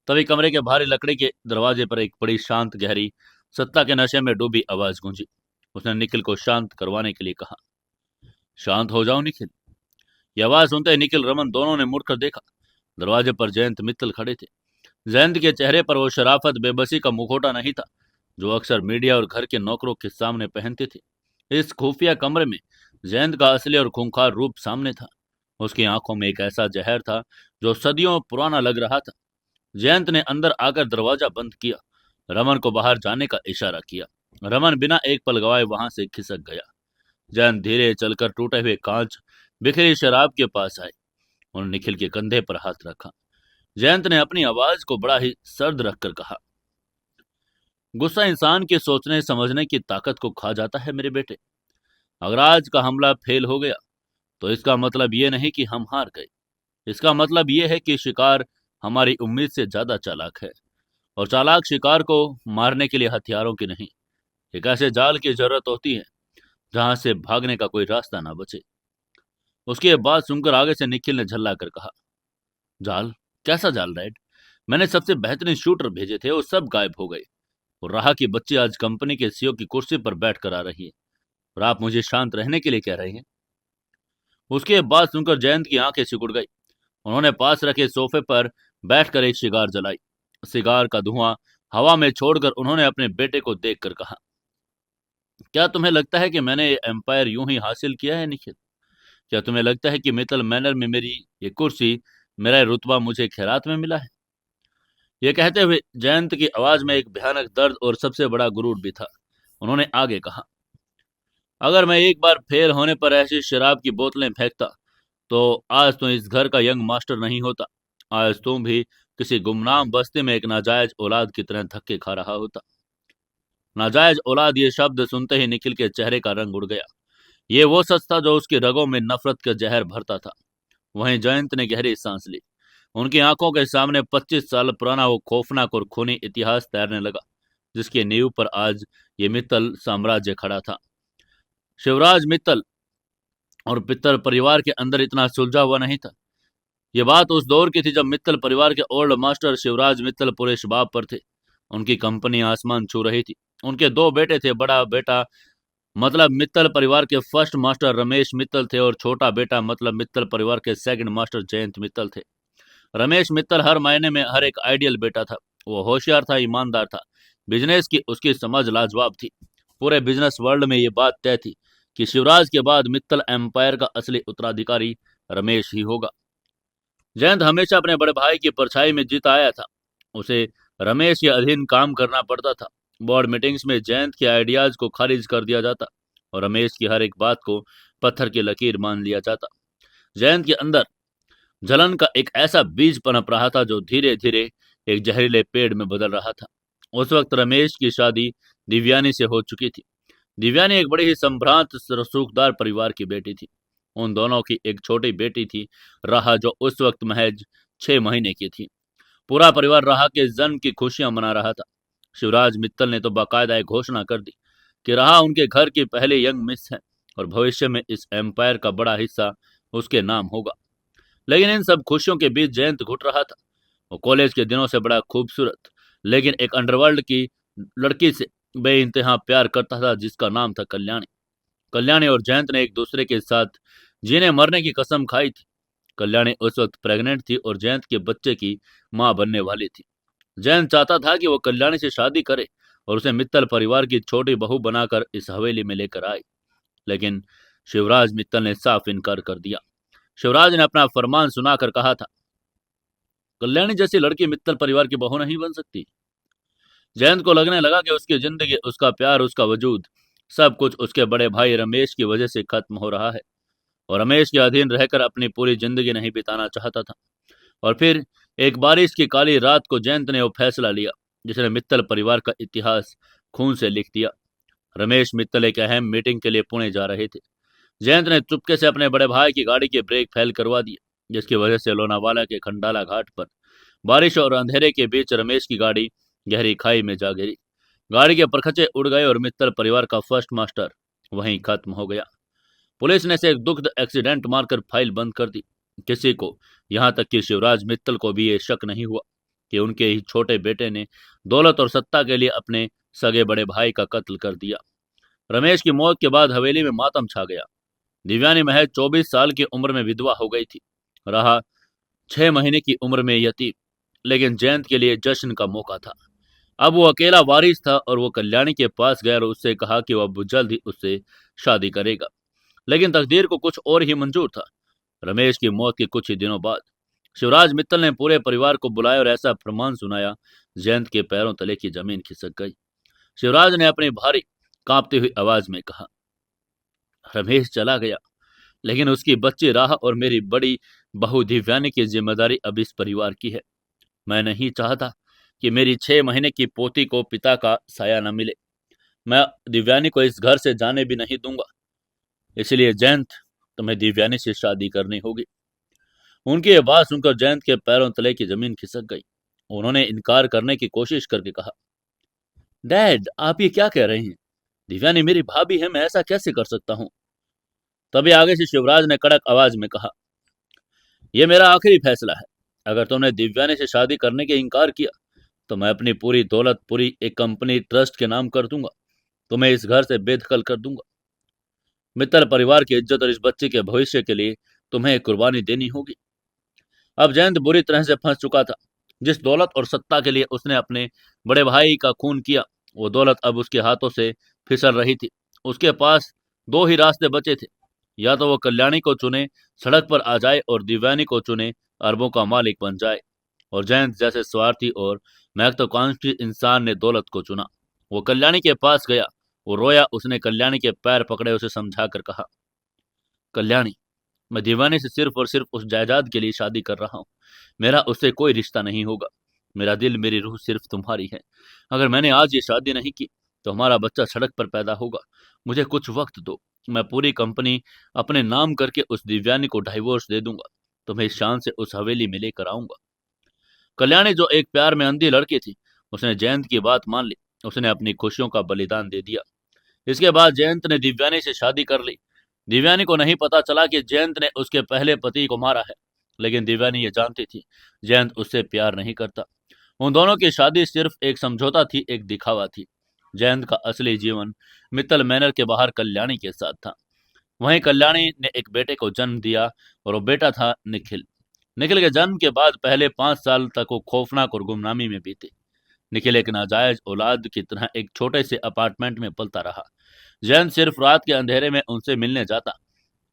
तभी कमरे के भारी लकड़ी के दरवाजे पर एक बड़ी शांत गहरी सत्ता के नशे में डूबी आवाज गूंजी। उसने निखिल को शांत करवाने के लिए कहा, शांत हो जाओ निखिल। यह आवाज सुनते ही निखिल रमन दोनों ने मुड़कर देखा। दरवाजे पर जयंत मित्तल खड़े थे। जयंत के चेहरे पर वो शराफत बेबसी का मुखौटा नहीं था जो अक्सर मीडिया और घर के नौकरों के सामने पहनते थे। इस खुफिया कमरे में जयंत का असली और खूंखार रूप सामने था। उसकी आंखों में एक ऐसा जहर था जो सदियों पुराना लग रहा था। जयंत ने अंदर आकर दरवाजा बंद किया, रमन को बाहर जाने का इशारा किया। रमन बिना एक पल गवाए वहां से खिसक गया। जयंत धीरे चलकर टूटे हुए कांच बिखरी शराब के पास आए और निखिल के कंधे पर हाथ रखा। जयंत ने अपनी आवाज को बड़ा ही सर्द रखकर कहा, गुस्सा इंसान के सोचने समझने की ताकत को खा जाता है मेरे बेटे। अगर आज का हमला फेल हो गया तो इसका मतलब ये नहीं कि हम हार गए। इसका मतलब ये है कि शिकार हमारी उम्मीद से ज्यादा चालाक है। और चालाक शिकार को मारने के लिए हथियारों की नहीं, एक ऐसे जाल की जरूरत होती है जहां से भागने का कोई रास्ता ना बचे। उसकी ये बात सुनकर आगे से निखिल ने झल्ला कर कहा, जाल? कैसा जाल रेड? मैंने सबसे बेहतरीन शूटर भेजे थे, वो सब गायब हो गए। और राह की बच्ची आज कंपनी के सीईओ की कुर्सी पर बैठ कर आ रही है और आप मुझे शांत रहने के लिए कह रहे हैं। उसकी ये बात सुनकर जयंत की आंखें सिकुड़ गई। उन्होंने पास रखे सोफे पर बैठकर एक सिगार जलाई। सिगार का धुआं हवा में छोड़कर उन्होंने अपने बेटे को देखकर कहा, क्या तुम्हें लगता है कि मैंने ये एम्पायर यूं ही हासिल किया है निखिल? क्या तुम्हें लगता है कि मित्तल मैनर में मेरी ये कुर्सी, मेरा ये रुतबा मुझे खैरात में मिला है? ये कहते हुए जयंत की आवाज में एक भयानक दर्द और सबसे बड़ा गुरूर भी था। उन्होंने आगे कहा, अगर मैं एक बार फेल होने पर ऐसी शराब की बोतलें फेंकता तो आज तो इस घर का यंग मास्टर नहीं होता। आज तुम भी किसी गुमनाम बस्ती में एक नाजायज औलाद की तरह धक्के खा रहा होता। नाजायज औलाद, ये शब्द सुनते ही निखिल के चेहरे का रंग उड़ गया। ये वो सच था जो उसकी रगों में नफरत का जहर भरता था। वहीं जयंत ने गहरी सांस ली। उनकी आंखों के सामने 25 साल पुराना वो खौफनाक और खूनी इतिहास तैरने लगा जिसकी नींव पर आज ये मित्तल साम्राज्य खड़ा था। शिवराज मित्तल और पित्तल परिवार के अंदर इतना सुलझा हुआ नहीं था। ये बात उस दौर की थी जब मित्तल परिवार के ओल्ड मास्टर शिवराज मित्तल पूरे शबाब पर थे। उनकी कंपनी आसमान छू रही थी। उनके दो बेटे थे। बड़ा बेटा मतलब मित्तल परिवार के फर्स्ट मास्टर रमेश मित्तल थे और छोटा बेटा मतलब मित्तल परिवार के सेकंड मास्टर जयंत मित्तल थे। रमेश मित्तल हर मायने में हर एक आइडियल बेटा था। वो होशियार था, ईमानदार था। बिजनेस की उसकी समझ लाजवाब थी। पूरे बिजनेस वर्ल्ड में ये बात तय थी कि शिवराज के बाद मित्तल एम्पायर का असली उत्तराधिकारी रमेश ही होगा। जयंत हमेशा अपने बड़े भाई की परछाई में जीता आया था। उसे रमेश के अधीन काम करना पड़ता था। बोर्ड मीटिंग्स में जयंत के आइडियाज को खारिज कर दिया जाता और रमेश की हर एक बात को पत्थर की लकीर मान लिया जाता। जयंत के अंदर जलन का एक ऐसा बीज पनप रहा था जो धीरे धीरे एक जहरीले पेड़ में बदल रहा था। उस वक्त रमेश की शादी दिव्यानी से हो चुकी थी। दिव्यानी एक बड़ी ही संभ्रांत रसूखदार परिवार की बेटी थी। उन दोनों की एक छोटी बेटी थी, राहा, जो उस वक्त महज 6 महीने की थी। पूरा परिवार राहा के जन्म की खुशियां मना रहा था। शिवराज मित्तल ने तो बाकायदा एक घोषणा कर दी कि राहा उनके घर की पहली यंग मिस है और भविष्य में इस एम्पायर का बड़ा हिस्सा उसके नाम होगा। लेकिन इन सब खुशियों के बीच जयंत घुट रहा था। वो कॉलेज के दिनों से बड़ा खूबसूरत लेकिन एक अंडरवर्ल्ड की लड़की से बेइंतहा प्यार करता था जिसका नाम था कल्याणी। कल्याणी और जयंत ने एक दूसरे के साथ जीने मरने की कसम खाई थी। कल्याणी उस वक्त प्रेग्नेंट थी और जयंत के बच्चे की मां बनने वाली थी। जयंत चाहता था कि वो कल्याणी से शादी करे और उसे मित्तल परिवार की छोटी बहू बनाकर इस हवेली में लेकर आए। लेकिन शिवराज मित्तल ने साफ इनकार कर दिया। शिवराज ने अपना फरमान सुनाकर कहा था, कल्याणी जैसी लड़की मित्तल परिवार की बहू नहीं बन सकती। जयंत को लगने लगा कि उसकी जिंदगी, उसका प्यार, उसका वजूद, सब कुछ उसके बड़े भाई रमेश की वजह से खत्म हो रहा है और रमेश के अधीन रहकर अपनी पूरी जिंदगी नहीं बिताना चाहता था। और फिर एक बारिश की काली रात को जयंत ने वो फैसला लिया जिसने मित्तल परिवार का इतिहास खून से लिख दिया। रमेश मित्तल एक अहम मीटिंग के लिए पुणे जा रहे थे। जयंत ने चुपके से अपने बड़े भाई की गाड़ी के ब्रेक फेल करवा दिए जिसकी वजह से लोनावाला के खंडाला घाट पर बारिश और अंधेरे के बीच रमेश की गाड़ी गहरी खाई में जा गिरी। गाड़ी के परखचे उड़ गए और मित्तल परिवार का फर्स्ट मास्टर वहीं खत्म हो गया। पुलिस ने इसे एक दुखद एक्सीडेंट मारकर फाइल बंद कर दी। किसी को, यहां तक कि शिवराज मित्तल को भी ये शक नहीं हुआ कि उनके ही छोटे बेटे ने दौलत और सत्ता के लिए अपने सगे बड़े भाई का कत्ल कर दिया। रमेश की मौत के बाद हवेली में मातम छा गया। दिव्यानी महज 24 साल की उम्र में विधवा हो गई थी। रहा 6 महीने की उम्र में यतीम। लेकिन जयंत के लिए जश्न का मौका था। अब वो अकेला वारिस था और वो कल्याणी के पास गया और उससे कहा कि वह अब जल्द ही उससे शादी करेगा। लेकिन तकदीर को कुछ और ही मंजूर था। रमेश की मौत के कुछ ही दिनों बाद शिवराज मित्तल ने पूरे परिवार को बुलाया और ऐसा फरमान सुनाया, जयंत के पैरों तले की जमीन खिसक गई। शिवराज ने अपनी भारी कांपती हुई आवाज में कहा, रमेश चला गया, लेकिन उसकी बच्ची राह और मेरी बड़ी बहू दिव्यानी की जिम्मेदारी अब इस परिवार की है। मैं नहीं चाहता कि मेरी 6 महीने की पोती को पिता का साया न मिले। मैं दिव्यानी को इस घर से जाने भी नहीं दूंगा। इसलिए जयंत, तुम्हें दिव्यानी से शादी करनी होगी। उनकी ये बात सुनकर जयंत के पैरों तले की जमीन खिसक गई। उन्होंने इनकार करने की कोशिश करके कहा, डैड, आप ये क्या कह रहे हैं? दिव्यानी मेरी भाभी है, मैं ऐसा कैसे कर सकता हूँ? तभी आगे से शिवराज ने कड़क आवाज में कहा, यह मेरा आखिरी फैसला है। अगर तुमने दिव्यानी से शादी करने के इनकार किया तो मैं अपनी पूरी दौलत पूरी एक कंपनी ट्रस्ट के नाम कर दूंगा। तुम्हें इस घर से बेदखल कर दूंगा। मित्तल परिवार की इज्जत और इस बच्चे के भविष्य के लिए तुम्हें एक कुर्बानी देनी होगी। अब जयंत बुरी तरह से फंस चुका था। जिस दौलत और सत्ता के लिए उसने अपने बड़े भाई का खून किया, वो दौलत अब उसके हाथों से फिसल रही थी। उसके पास दो ही रास्ते बचे थे। या तो वो कल्याणी को चुने, सड़क पर आ जाए, और दिव्यानी को चुने, अरबों का मालिक बन जाए। और जयंत जैसे स्वार्थी और महत्वाकांक्षी इंसान ने दौलत को चुना। वो कल्याणी के पास गया, वो रोया। उसने कल्याणी के पैर पकड़े, उसे समझाकर कहा, कल्याणी, मैं दीवाने से सिर्फ और सिर्फ उस जायदाद के लिए शादी कर रहा हूँ। मेरा उससे कोई रिश्ता नहीं होगा। मेरा दिल, मेरी रूह सिर्फ तुम्हारी है। अगर मैंने आज ये शादी नहीं की तो हमारा बच्चा सड़क पर पैदा होगा। मुझे कुछ वक्त दो। मैं पूरी कंपनी अपने नाम करके उस दिव्यानी को डाइवोर्स दे दूंगा। तुम्हें इस शान से उस हवेली में लेकर आऊंगा। कल्याणी, जो एक प्यार में अंधी लड़की थी, उसने जयंत की बात मान ली। उसने अपनी खुशियों का बलिदान दे दिया। इसके बाद जयंत ने दिव्यानी से शादी कर ली। दिव्यानी को नहीं पता चला कि जयंत ने उसके पहले पति को मारा है। लेकिन दिव्यानी ये जानती थी, जयंत उससे प्यार नहीं करता। उन दोनों की शादी सिर्फ एक समझौता थी, एक दिखावा थी। जयंत का असली जीवन मित्तल मैनर के बाहर कल्याणी के साथ था। वहीं कल्याणी ने एक बेटे को जन्म दिया और वो बेटा था निखिल। निखिल के जन्म के बाद पहले 5 साल तक वो खौफनाक और गुमनामी में बीते। निखिल एक नाजायज औलाद की तरह एक छोटे से अपार्टमेंट में पलता रहा। जयंत सिर्फ रात के अंधेरे में उनसे मिलने जाता।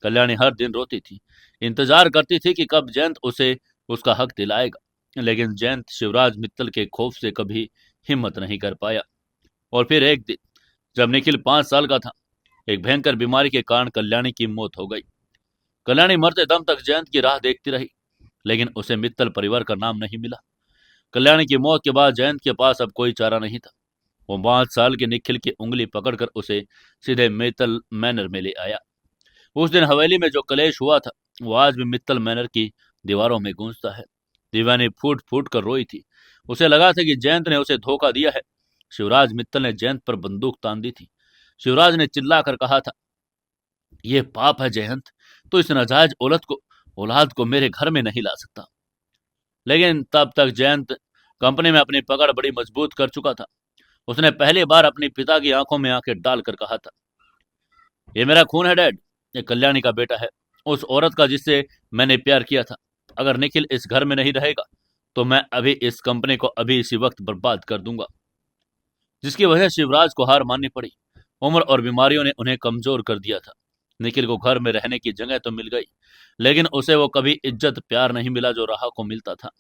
कल्याणी हर दिन रोती थी, इंतजार करती थी कि कब जयंत उसे उसका हक दिलाएगा। लेकिन जयंत शिवराज मित्तल के खौफ से कभी हिम्मत नहीं कर पाया। और फिर एक दिन, जब निखिल 5 साल का था, एक भयंकर बीमारी के कारण कल्याणी की मौत हो गई। कल्याणी मरते दम तक जयंत की राह देखती रही, लेकिन उसे मित्तल परिवार का नाम नहीं मिला। कल्याणी की मौत के बाद जयंत के पास अब कोई चारा नहीं था। वो 5 साल के निखिल की उंगली पकड़कर उसे सीधे मित्तल मैनर में ले आया। उस दिन हवेली में जो कलेश हुआ था, वो आज भी मित्तल मैनर की दीवारों में गूंजता है। दीवानी फूट फूट कर रोई थी। उसे लगा था कि जयंत ने उसे धोखा दिया है। शिवराज मित्तल ने जयंत पर बंदूक तान दी थी। शिवराज ने चिल्लाकर कहा था, यह पाप है जयंत, तो इस नाजायज औलाद को मेरे घर में नहीं ला सकता। लेकिन तब तक जयंत कंपनी में अपनी पकड़ बड़ी मजबूत कर चुका था। उसने पहली बार अपनी पिता की आंखों में आंखें डालकर कहा था, ये मेरा खून है डैड, ये कल्याणी का बेटा है, उस औरत का जिससे मैंने प्यार किया था। अगर निखिल इस घर में नहीं रहेगा तो मैं अभी इस कंपनी को अभी इसी वक्त बर्बाद कर दूंगा। जिसकी वजह शिवराज को हार माननी पड़ी। उम्र और बीमारियों ने उन्हें कमजोर कर दिया था। निखिल को घर में रहने की जगह तो मिल गई, लेकिन उसे वो कभी इज्जत प्यार नहीं मिला जो राह को मिलता था।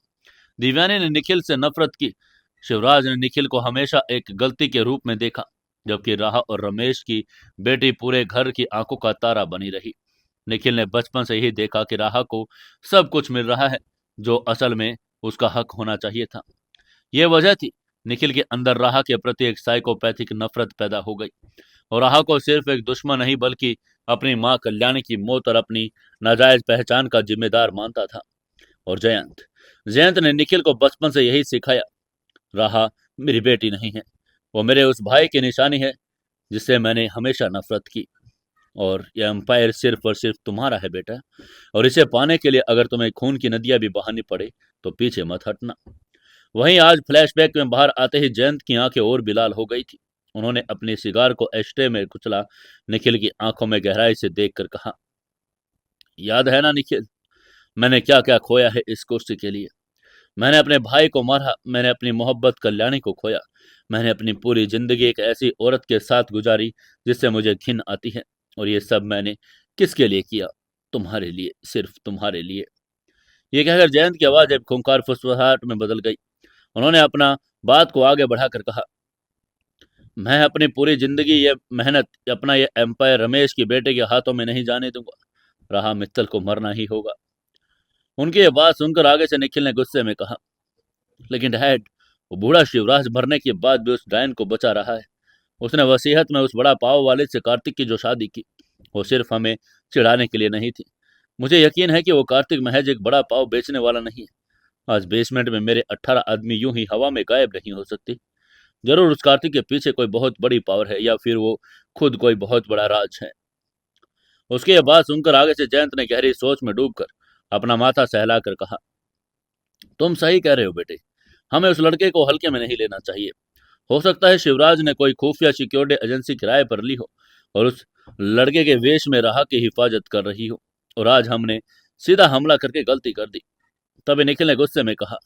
दिव्यानी ने निखिल से नफरत की। शिवराज ने निखिल को हमेशा एक गलती के रूप में देखा, जबकि राह और रमेश की बेटी पूरे घर की आंखों का तारा बनी रही। निखिल ने बचपन से ही देखा कि राह को सब कुछ मिल रहा है जो असल में उसका हक होना चाहिए था। यह वजह थी निखिल के अंदर राह के प्रति एक साइकोपैथिक नफरत पैदा हो गई। और राह को सिर्फ एक दुश्मन नहीं, बल्कि अपनी मां कल्याणी की मौत और अपनी नाजायज पहचान का जिम्मेदार मानता था। और जयंत जयंत ने निखिल को बचपन से यही सिखाया, राह मेरी बेटी नहीं है, वो मेरे उस भाई की निशानी है जिससे मैंने हमेशा नफरत की। और यह एम्पायर सिर्फ और सिर्फ तुम्हारा है बेटा, और इसे पाने के लिए अगर तुम्हें खून की नदियां भी बहानी पड़े तो पीछे मत हटना। वहीं आज फ्लैशबैक में बाहर आते ही जयंत की आंखें और भी लाल हो गई थी। उन्होंने अपनी सिगार को एस्ट्रे में कुचला। निखिल की आंखों में गहराई से देखकर कहा, याद है ना निखिल, मैंने क्या क्या खोया है इस कुर्सी के लिए। मैंने अपने भाई को मारा, मैंने अपनी मोहब्बत कल्याणी को खोया, मैंने अपनी पूरी जिंदगी एक ऐसी औरत के साथ गुजारी जिससे मुझे घिन आती है, और ये सब मैंने किसके लिए किया? तुम्हारे लिए, सिर्फ तुम्हारे लिए। ये कहकर जयंत की आवाज एक खूंखार फुसफुसाहट में बदल गई। उन्होंने अपना बात को आगे बढ़ाकर कहा, मैं अपनी पूरी जिंदगी ये मेहनत अपना ये एम्पायर रमेश की बेटे के हाथों में नहीं जाने दूंगा। रहा मित्तल को मरना ही होगा। उनकी ये बात सुनकर आगे से निखिल ने गुस्से में कहा, लेकिन डैड, वो बूढ़ा शिवराज मरने के बाद भी उस डायन को बचा रहा है। उसने वसीयत में उस बड़ा पाव वाले से कार्तिक की जो शादी की, वो सिर्फ हमें चिढ़ाने के लिए नहीं थी। मुझे यकीन है कि वो कार्तिक महज एक बड़ा पाव बेचने वाला नहीं है। आज बेसमेंट में मेरे 18 आदमी यूं ही हवा में गायब नहीं हो सकते। जरूर उस कार्तिक के पीछे कोई बहुत बड़ी पावर है, या फिर वो खुद कोई बहुत बड़ा राज है। उसकी यह बात सुनकर आगे से जयंत ने गहरी सोच में डूबकर अपना माथा सहलाकर कहा, तुम सही कह रहे हो बेटे, हमें उस लड़के को हल्के में नहीं लेना चाहिए। हो सकता है शिवराज ने कोई खुफिया सिक्योरिटी एजेंसी किराए पर ली हो और उस लड़के के वेश में राह की हिफाजत कर रही हो, और आज हमने सीधा हमला करके गलती कर दी। तभी निखिल ने गुस्से में कहा,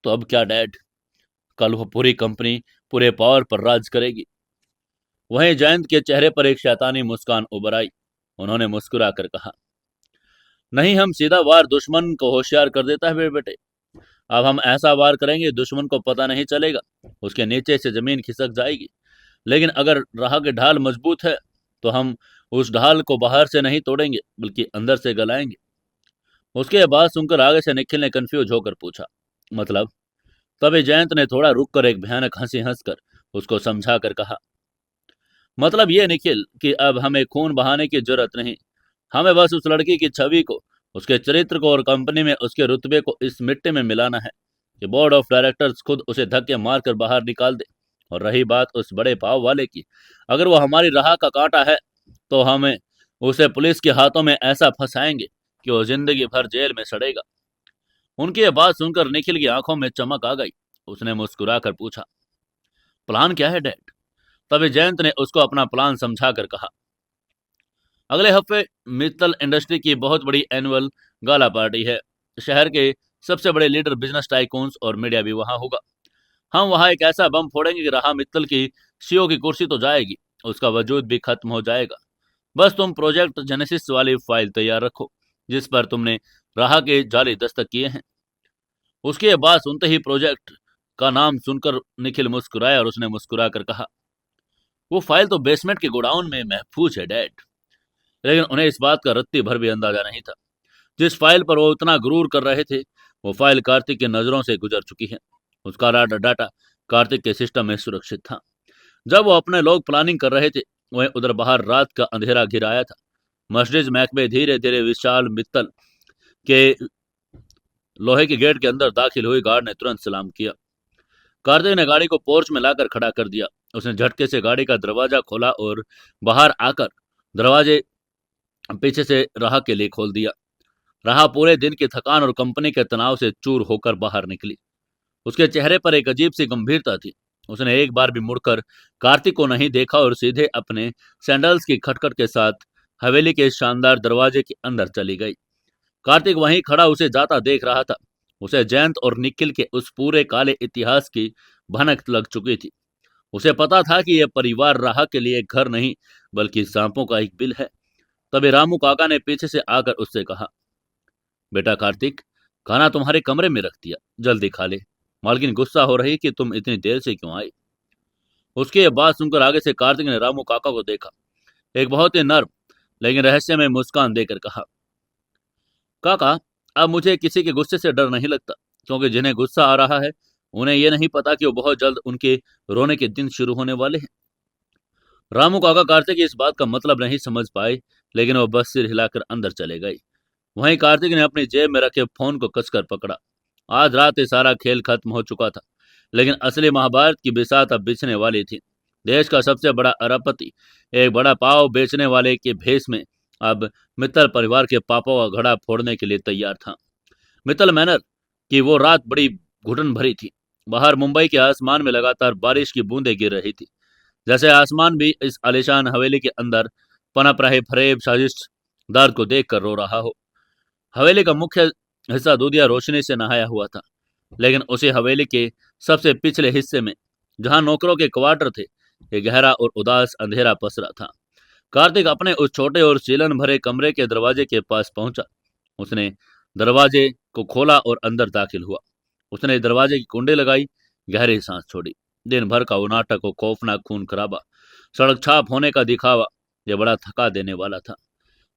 तो अब क्या डैड, कल वो पूरी कंपनी पूरे पावर पर राज करेगी। वहीं जयंत के चेहरे पर एक शैतानी मुस्कान उभर आई। उन्होंने मुस्कुरा कर कहा, नहीं, हम सीधा वार दुश्मन को होशियार कर देता है मेरे बेटे। अब हम ऐसा वार करेंगे दुश्मन को पता नहीं चलेगा, उसके नीचे से जमीन खिसक जाएगी। लेकिन अगर राह की ढाल मजबूत है तो हम उस ढाल को बाहर से नहीं तोड़ेंगे बल्कि अंदर से गलाएंगे। उसके ये बात सुनकर आगे से निखिल ने कंफ्यूज होकर पूछा, मतलब? तभी जयंत ने थोड़ा रुक कर एक भयानक हंसी हंसकर उसको समझा कर कहा, मतलब ये निखिल कि अब हमें खून बहाने की जरूरत नहीं। हमें बस उस लड़की की छवि को, उसके चरित्र को और कंपनी में उसके रुतबे को इस मिट्टी में मिलाना है कि बोर्ड ऑफ डायरेक्टर्स खुद उसे धक्के मारकर बाहर निकाल दे। और रही बात उस बड़े पाव वाले की, अगर वो हमारी राह का कांटा है तो हमें उसे पुलिस के हाथों में ऐसा फंसाएंगे कि वो जिंदगी भर जेल में सड़ेगा। उनकी ये बात सुनकर निखिल की आंखों में चमक आ गई। उसने मुस्कुरा कर पूछा, प्लान क्या है डैड? तभी जयंत ने उसको अपना प्लान समझा कर कहा, अगले हफ्ते मित्तल इंडस्ट्री की बहुत बड़ी एनुअल गाला पार्टी है। शहर के सबसे बड़े लीडर, बिजनेस टाइकून्स और मीडिया भी वहां होगा। हम वहां एक ऐसा बम फोड़ेंगे कि रहा मित्तल की सीईओ की कुर्सी तो जाएगी, उसका वजूद भी खत्म हो जाएगा। बस तुम प्रोजेक्ट जेनेसिस वाली फाइल तैयार रखो जिस पर तुमने राह के जाली दस्तक किए हैं। उसकी ये बात सुनते ही प्रोजेक्ट का नाम सुनकर निखिल मुस्कुराया और उसने मुस्कुरा कर कहा, वो फाइल तो बेसमेंट के गोडाउन में महफूज है डैड। लेकिन उन्हें इस बात का रत्ती भर भी अंदाजा नहीं था। जिस फाइल पर वो इतना गुरूर कर रहे थे, वो फाइल कार्तिक की नजरों से गुजर चुकी है। उसका डाटा कार्तिक के सिस्टम में सुरक्षित था। जब वो अपने लोग प्लानिंग कर रहे थे, वहीं उधर बाहर रात का अंधेरा घिर आया था। मर्सिडीज मैकबे धीरे धीरे विशाल मित्तल के लोहे के गेट के अंदर दाखिल हुई। गार्ड ने तुरंत सलाम किया। कार्तिक ने गाड़ी को पोर्च में लाकर खड़ा कर दिया। उसने झटके से गाड़ी का दरवाजा खोला और बाहर आकर दरवाजे पीछे से राह के लिए खोल दिया। राह पूरे दिन की थकान और कंपनी के तनाव से चूर होकर बाहर निकली। उसके चेहरे पर एक अजीब सी गंभीरता थी। उसने एक बार भी मुड़कर कार्तिक को नहीं देखा और सीधे अपने सैंडल्स की खटखट के साथ हवेली के शानदार दरवाजे के अंदर चली गई। कार्तिक वहीं खड़ा उसे जाता देख रहा था। उसे जयंत और निखिल के उस पूरे काले इतिहास की भनक लग चुकी थी। उसे पता था कि यह परिवार राह के लिए एक घर नहीं बल्कि सांपों का एक बिल है। तभी रामू काका ने पीछे से आकर उससे कहा, बेटा कार्तिक, खाना तुम्हारे कमरे में रख दिया, जल्दी खा ले। मालकिन गुस्सा हो रही कि तुम इतनी देर से क्यों आई। उसकी यह बात सुनकर आगे से कार्तिक ने रामू काका को देखा। एक बहुत ही नर्म लेकिन रहस्यमय मुस्कान देकर कहा, काका, अब मुझे किसी के गुस्से से डर नहीं लगता, क्योंकि जिन्हें गुस्सा आ रहा है उन्हें यह नहीं पता कि वो बहुत जल्द उनके रोने के दिन शुरू होने वाले हैं। रामू काका कार्तिक की इस बात का मतलब नहीं समझ पाए, लेकिन वो बस सिर हिलाकर अंदर चले गए। वहीं कार्तिक ने अपनी जेब में रखे फोन को कसकर पकड़ा। आज रात ये सारा खेल खत्म हो चुका था, लेकिन असली महाभारत की बिसात अब बिछने वाली थी। देश का सबसे बड़ा अरबपति एक बड़ा पाव बेचने वाले के भेष में अब मित्तल परिवार के पापों का घड़ा फोड़ने के लिए तैयार था। मित्तल मैनर की वो रात बड़ी घुटन भरी थी। बाहर मुंबई के आसमान में लगातार बारिश की बूंदें गिर रही थी, जैसे आसमान भी इस आलीशान हवेली के अंदर पनप रहे फरेब साजिशदार को देखकर रो रहा हो। हवेली का मुख्य हिस्सा दूधिया रोशनी से नहाया हुआ था, लेकिन उसी हवेली के सबसे पिछले हिस्से में, जहां नौकरों के क्वार्टर थे, एक गहरा और उदास अंधेरा पसरा था। कार्तिक अपने उस छोटे और सीलन भरे कमरे के दरवाजे के पास पहुंचा। उसने दरवाजे को खोला और अंदर दाखिल हुआ। उसने दरवाजे की कुंडी लगाई, गहरी सांस छोड़ी। दिन भर का वो नाटक और खौफनाक खून खराबा, सड़क छाप होने का दिखावा, यह बड़ा थका देने वाला था।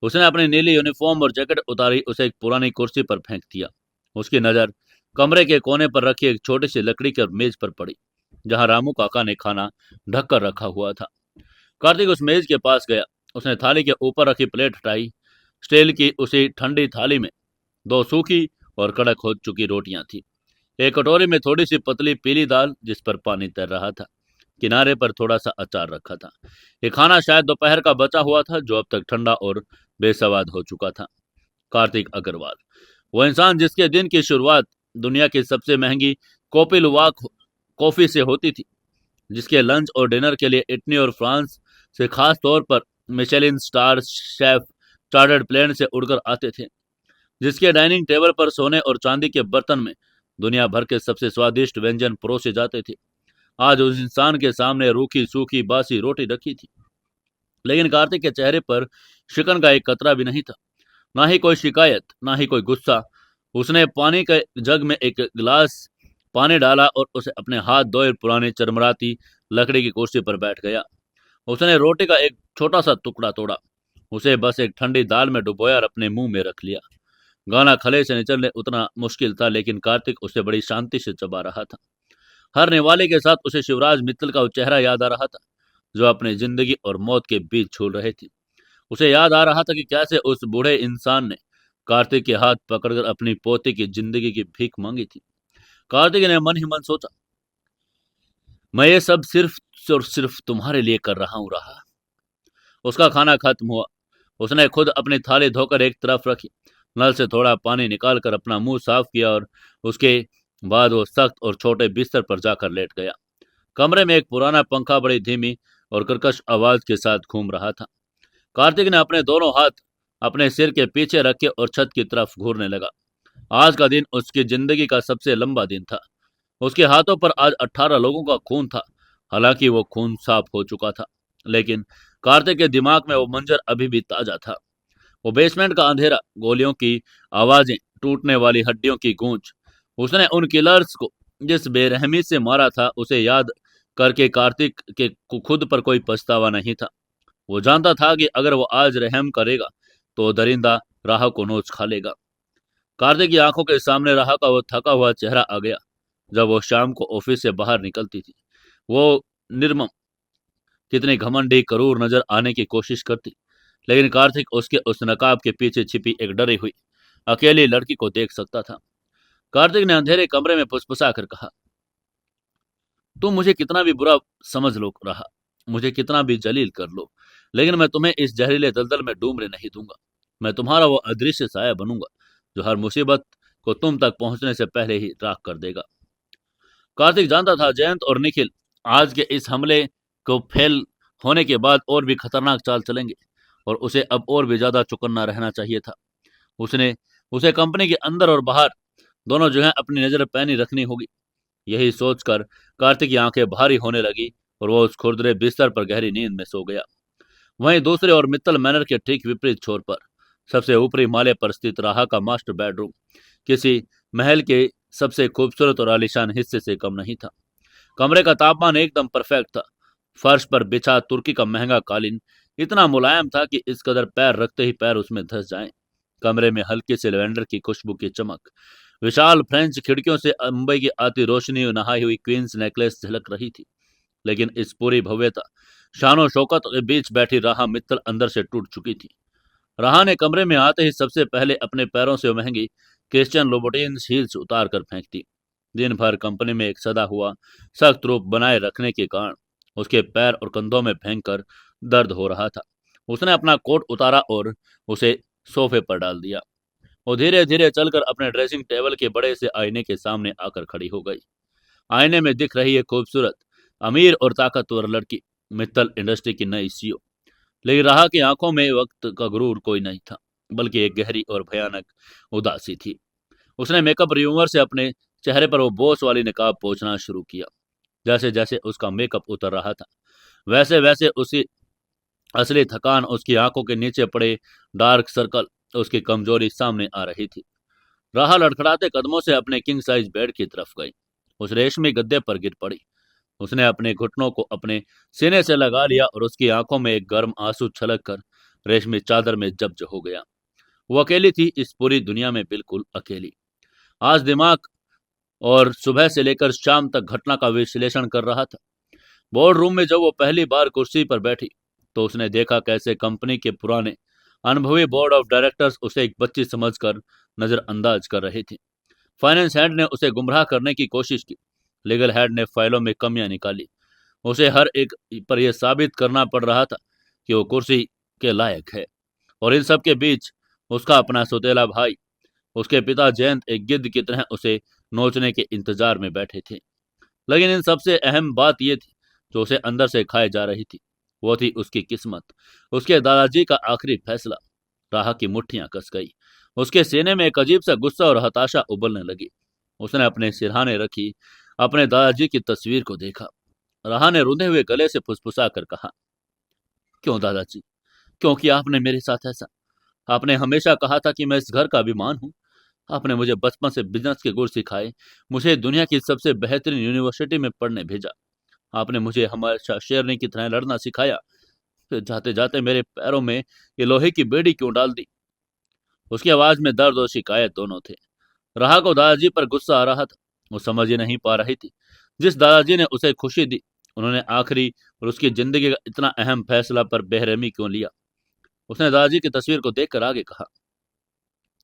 उसने अपनी नीली यूनिफॉर्म और जैकेट उतारी, उसे एक पुरानी कुर्सी पर फेंक दिया। उसकी नजर कमरे के कोने पर रखी एक छोटी सी लकड़ी की मेज पर पड़ी, जहां रामू काका ने खाना ढककर रखा हुआ था। कार्तिक उस मेज के पास गया। उसने थाली के ऊपर रखी प्लेट हटाई। स्टील की उसी ठंडी थाली में दो सूखी और कड़क हो चुकी रोटियां थी। एक कटोरी में थोड़ी सी पतली पीली दाल जिस पर पानी तैर रहा था। किनारे पर थोड़ा सा अचार रखा था। ये खाना शायद दोपहर का बचा हुआ था, जो अब तक ठंडा और बेसवाद हो चुका था। कार्तिक अग्रवाल, वो इंसान जिसके दिन की शुरुआत दुनिया की सबसे महंगी कॉपी लुवाक कॉफी से होती थी, जिसके लंच और डिनर के लिए इटली और फ्रांस से खास तौर पर Michelin star chef chartered plane से उड़कर आते थे, जिसके डाइनिंग टेबल पर सोने और चांदी के बर्तन में दुनिया भर के सबसे स्वादिष्ट व्यंजन परोसे जाते थे। आज उस इंसान के सामने रूखी सूखी बासी रोटी रखी थी, लेकिन कार्तिक के चेहरे पर शिकन का एक कतरा भी नहीं था। ना ही कोई शिकायत, ना ही कोई गुस्सा। उसने पानी के जग में एक गिलास पानी डाला और उसे अपने हाथ धोए पुरानी चरमराती लकड़ी की कुर्सी पर बैठ गया। उसने रोटी का एक छोटा सा टुकड़ा तोड़ा, उसे बस एक ठंडी दाल में डुबोया और अपने मुंह में रख लिया। गाना खले से निचलने उतना मुश्किल था, लेकिन कार्तिक उसे बड़ी शांति से चबा रहा था। हर निवाले के साथ उसे शिवराज मित्तल का वो चेहरा याद आ रहा था, जो अपनी जिंदगी और मौत के बीच झूल रहे थे। उसे याद आ रहा था कि कैसे उस बूढ़े इंसान ने कार्तिक के हाथ पकड़कर अपनी पोती की जिंदगी की भीख मांगी थी। कार्तिक ने मन ही मन सोचा, मैं ये सब सिर्फ और सिर्फ तुम्हारे लिए कर रहा हूं रहा। उसका खाना खत्म हुआ। उसने खुद अपनी थाली धोकर एक तरफ रखी, नल से थोड़ा पानी निकालकर अपना मुंह साफ किया और उसके बाद वो सख्त और छोटे बिस्तर पर जाकर लेट गया। कमरे में एक पुराना पंखा बड़ी धीमी और कर्कश आवाज के साथ घूम रहा था। कार्तिक ने अपने दोनों हाथ अपने सिर के पीछे रखे और छत की तरफ घूरने लगा। आज का दिन उसकी जिंदगी का सबसे लंबा दिन था। उसके हाथों पर आज 18 लोगों का खून था। हालांकि वो खून साफ हो चुका था, लेकिन कार्तिक के दिमाग में वो मंजर अभी भी ताजा था। वो बेसमेंट का अंधेरा, गोलियों की आवाजें, टूटने वाली हड्डियों की गूंज। उसने उन किलर्स को जिस बेरहमी से मारा था, उसे याद करके कार्तिक के खुद पर कोई पछतावा नहीं था। वो जानता था कि अगर वो आज रहम करेगा तो दरिंदा राह को नोच खा लेगा। कार्तिक की आंखों के सामने राह का वो थका हुआ चेहरा आ गया, जब वो शाम को ऑफिस से बाहर निकलती थी। वो निर्मम, कितनी घमंडी, क्रूर नजर आने की कोशिश करती, लेकिन कार्तिक उसके उस नकाब के पीछे छिपी एक डरी हुई अकेली लड़की को देख सकता था। कार्तिक ने अंधेरे कमरे में फुसफुसा कर कहा, तुम मुझे कितना भी बुरा समझ लो रहा, मुझे कितना भी जलील कर लो, लेकिन मैं तुम्हें इस जहरीले दलदल में डूबने नहीं दूंगा। मैं तुम्हारा वो अदृश्य साया बनूंगा, जो हर मुसीबत को तुम तक पहुंचने से पहले ही राख कर देगा। कार्तिक जानता था जयंत और निखिल आज के इस हमले को फेल होने के बाद और भी खतरनाक चाल चलेंगे, और उसे अब और भी ज्यादा चौकन्ना रहना चाहिए था। उसने उसे कंपनी के अंदर और बाहर दोनों जगह अपनी नजर पैनी रखनी होगी। यही सोचकर कार्तिक की आंखें भारी होने लगी और वो उस खुरदरे बिस्तर पर गहरी नींद में सो गया। वहीं दूसरे और मित्तल मैनर के ठीक विपरीत छोर पर सबसे ऊपरी माले पर स्थित राहा का मास्टर बेडरूम किसी महल के सबसे खूबसूरत और आलीशान हिस्से से कम नहीं था। कमरे का तापमान एकदम परफेक्ट था। फर्श पर बिछा तुर्की का महंगा कालीन इतना मुलायम था कि इस कदर पैर रखते ही पैर उसमें धंस जाएं। कमरे में हल्की से लेवेंडर की खुशबू की चमक, विशाल फ्रेंच खिड़कियों से मुंबई की आती रोशनी और नहाई हुई क्वींस नेकलेस झलक रही थी। लेकिन इस पूरी भव्यता, शानो शौकत के बीच बैठी राहा मित्तल अंदर से टूट चुकी थी। राहा ने कमरे में आते ही सबसे पहले अपने पैरों से महंगी क्रिश्चियन लोबोटिन हील्स उतार कर फेंक दी। दिन भर कंपनी में एक सदा हुआ सख्त रूप बनाए रखने के कारण उसके पैर और कंधों में भयंकर दर्द हो रहा था। उसने अपना कोट उतारा और उसे सोफे पर डाल दिया। वो धीरे धीरे चलकर अपने ड्रेसिंग टेबल के बड़े से आईने के सामने आकर खड़ी हो गई। आईने में दिख रही है खूबसूरत, अमीर और ताकतवर लड़की, मित्तल इंडस्ट्री की नई सीईओ। लेकिन राहा की आंखों में वक्त का गुरूर कोई नहीं था, बल्कि एक गहरी और भयानक उदासी थी। उसने मेकअप रिमूवर से अपने चेहरे पर वो बोस वाली नकाब पोंछना शुरू किया। जैसे जैसे उसका मेकअप उतर रहा था, वैसे वैसे उसकी असली थकान, उसकी आंखों के नीचे पड़े डार्क सर्कल, उसकी कमजोरी सामने आ रही थी। राहा लड़खड़ाते कदमों से अपने किंग साइज बेड की तरफ गई। उस रेशमी गद्दे पर गिर पड़ी। उसने अपने घुटनों को अपने सीने से लगा लिया और उसकी आंखों में एक गर्म आंसू छलक कर रेशमी चादर में जब्ज हो गया। वो अकेली थी, इस पूरी दुनिया में बिल्कुल अकेली। आज दिमाग और सुबह से लेकर शाम तक घटना का विश्लेषण कर रहा था। बोर्ड रूम में जब वो पहली बार कुर्सी पर बैठी, तो उसने देखा कैसे कंपनी के पुराने अनुभवी बोर्ड ऑफ डायरेक्टर्स उसे एक बच्ची समझकर नजरअंदाज कर रही थी। फाइनेंस हेड ने उसे गुमराह करने की कोशिश की। लीगल हेड ने फाइलों में कमियां निकाली। उसे हर एक पर यह साबित करना पड़ रहा था कि वो कुर्सी के लायक है। और इन सब के बीच उसका अपना सौतेला भाई, उसके पिता जयंत, एक गिद्ध की तरह उसे नोचने के इंतजार में बैठे थे। लेकिन इन सबसे अहम बात यह थी, जो उसे अंदर से खाए जा रही थी, वो थी उसकी किस्मत, उसके दादाजी का आखिरी फैसला। राहा की मुट्ठियां कस गई। उसके सीने में एक अजीब सा गुस्सा और हताशा उबलने लगी। उसने अपने सिरहाने रखी अपने दादाजी की तस्वीर को देखा। राहा ने रुंधे हुए गले से फुसफुसा कर कहा, क्यों दादाजी, क्यों किया आपने मेरे साथ ऐसा? आपने हमेशा कहा था कि मैं इस घर का अभिमान हूँ। आपने मुझे बचपन से बिजनेस के गुर सिखाए, मुझे दुनिया की सबसे बेहतरीन यूनिवर्सिटी में पढ़ने भेजा। आपने मुझे हमेशा शेरनी की तरह लड़ना सिखाया, फिर जाते जाते मेरे पैरों में ये लोहे की बेड़ी क्यों डाल दी? उसकी आवाज में दर्द और शिकायत दोनों थे। राहा को दादाजी पर गुस्सा आ रहा था। वो समझ ही नहीं पा रही थी, जिस दादाजी ने उसे खुशी दी, उन्होंने आखिरी और उसकी जिंदगी का इतना अहम फैसला पर बेरहमी क्यों लिया? उसने दादाजी की तस्वीर को देखकर आगे कहा,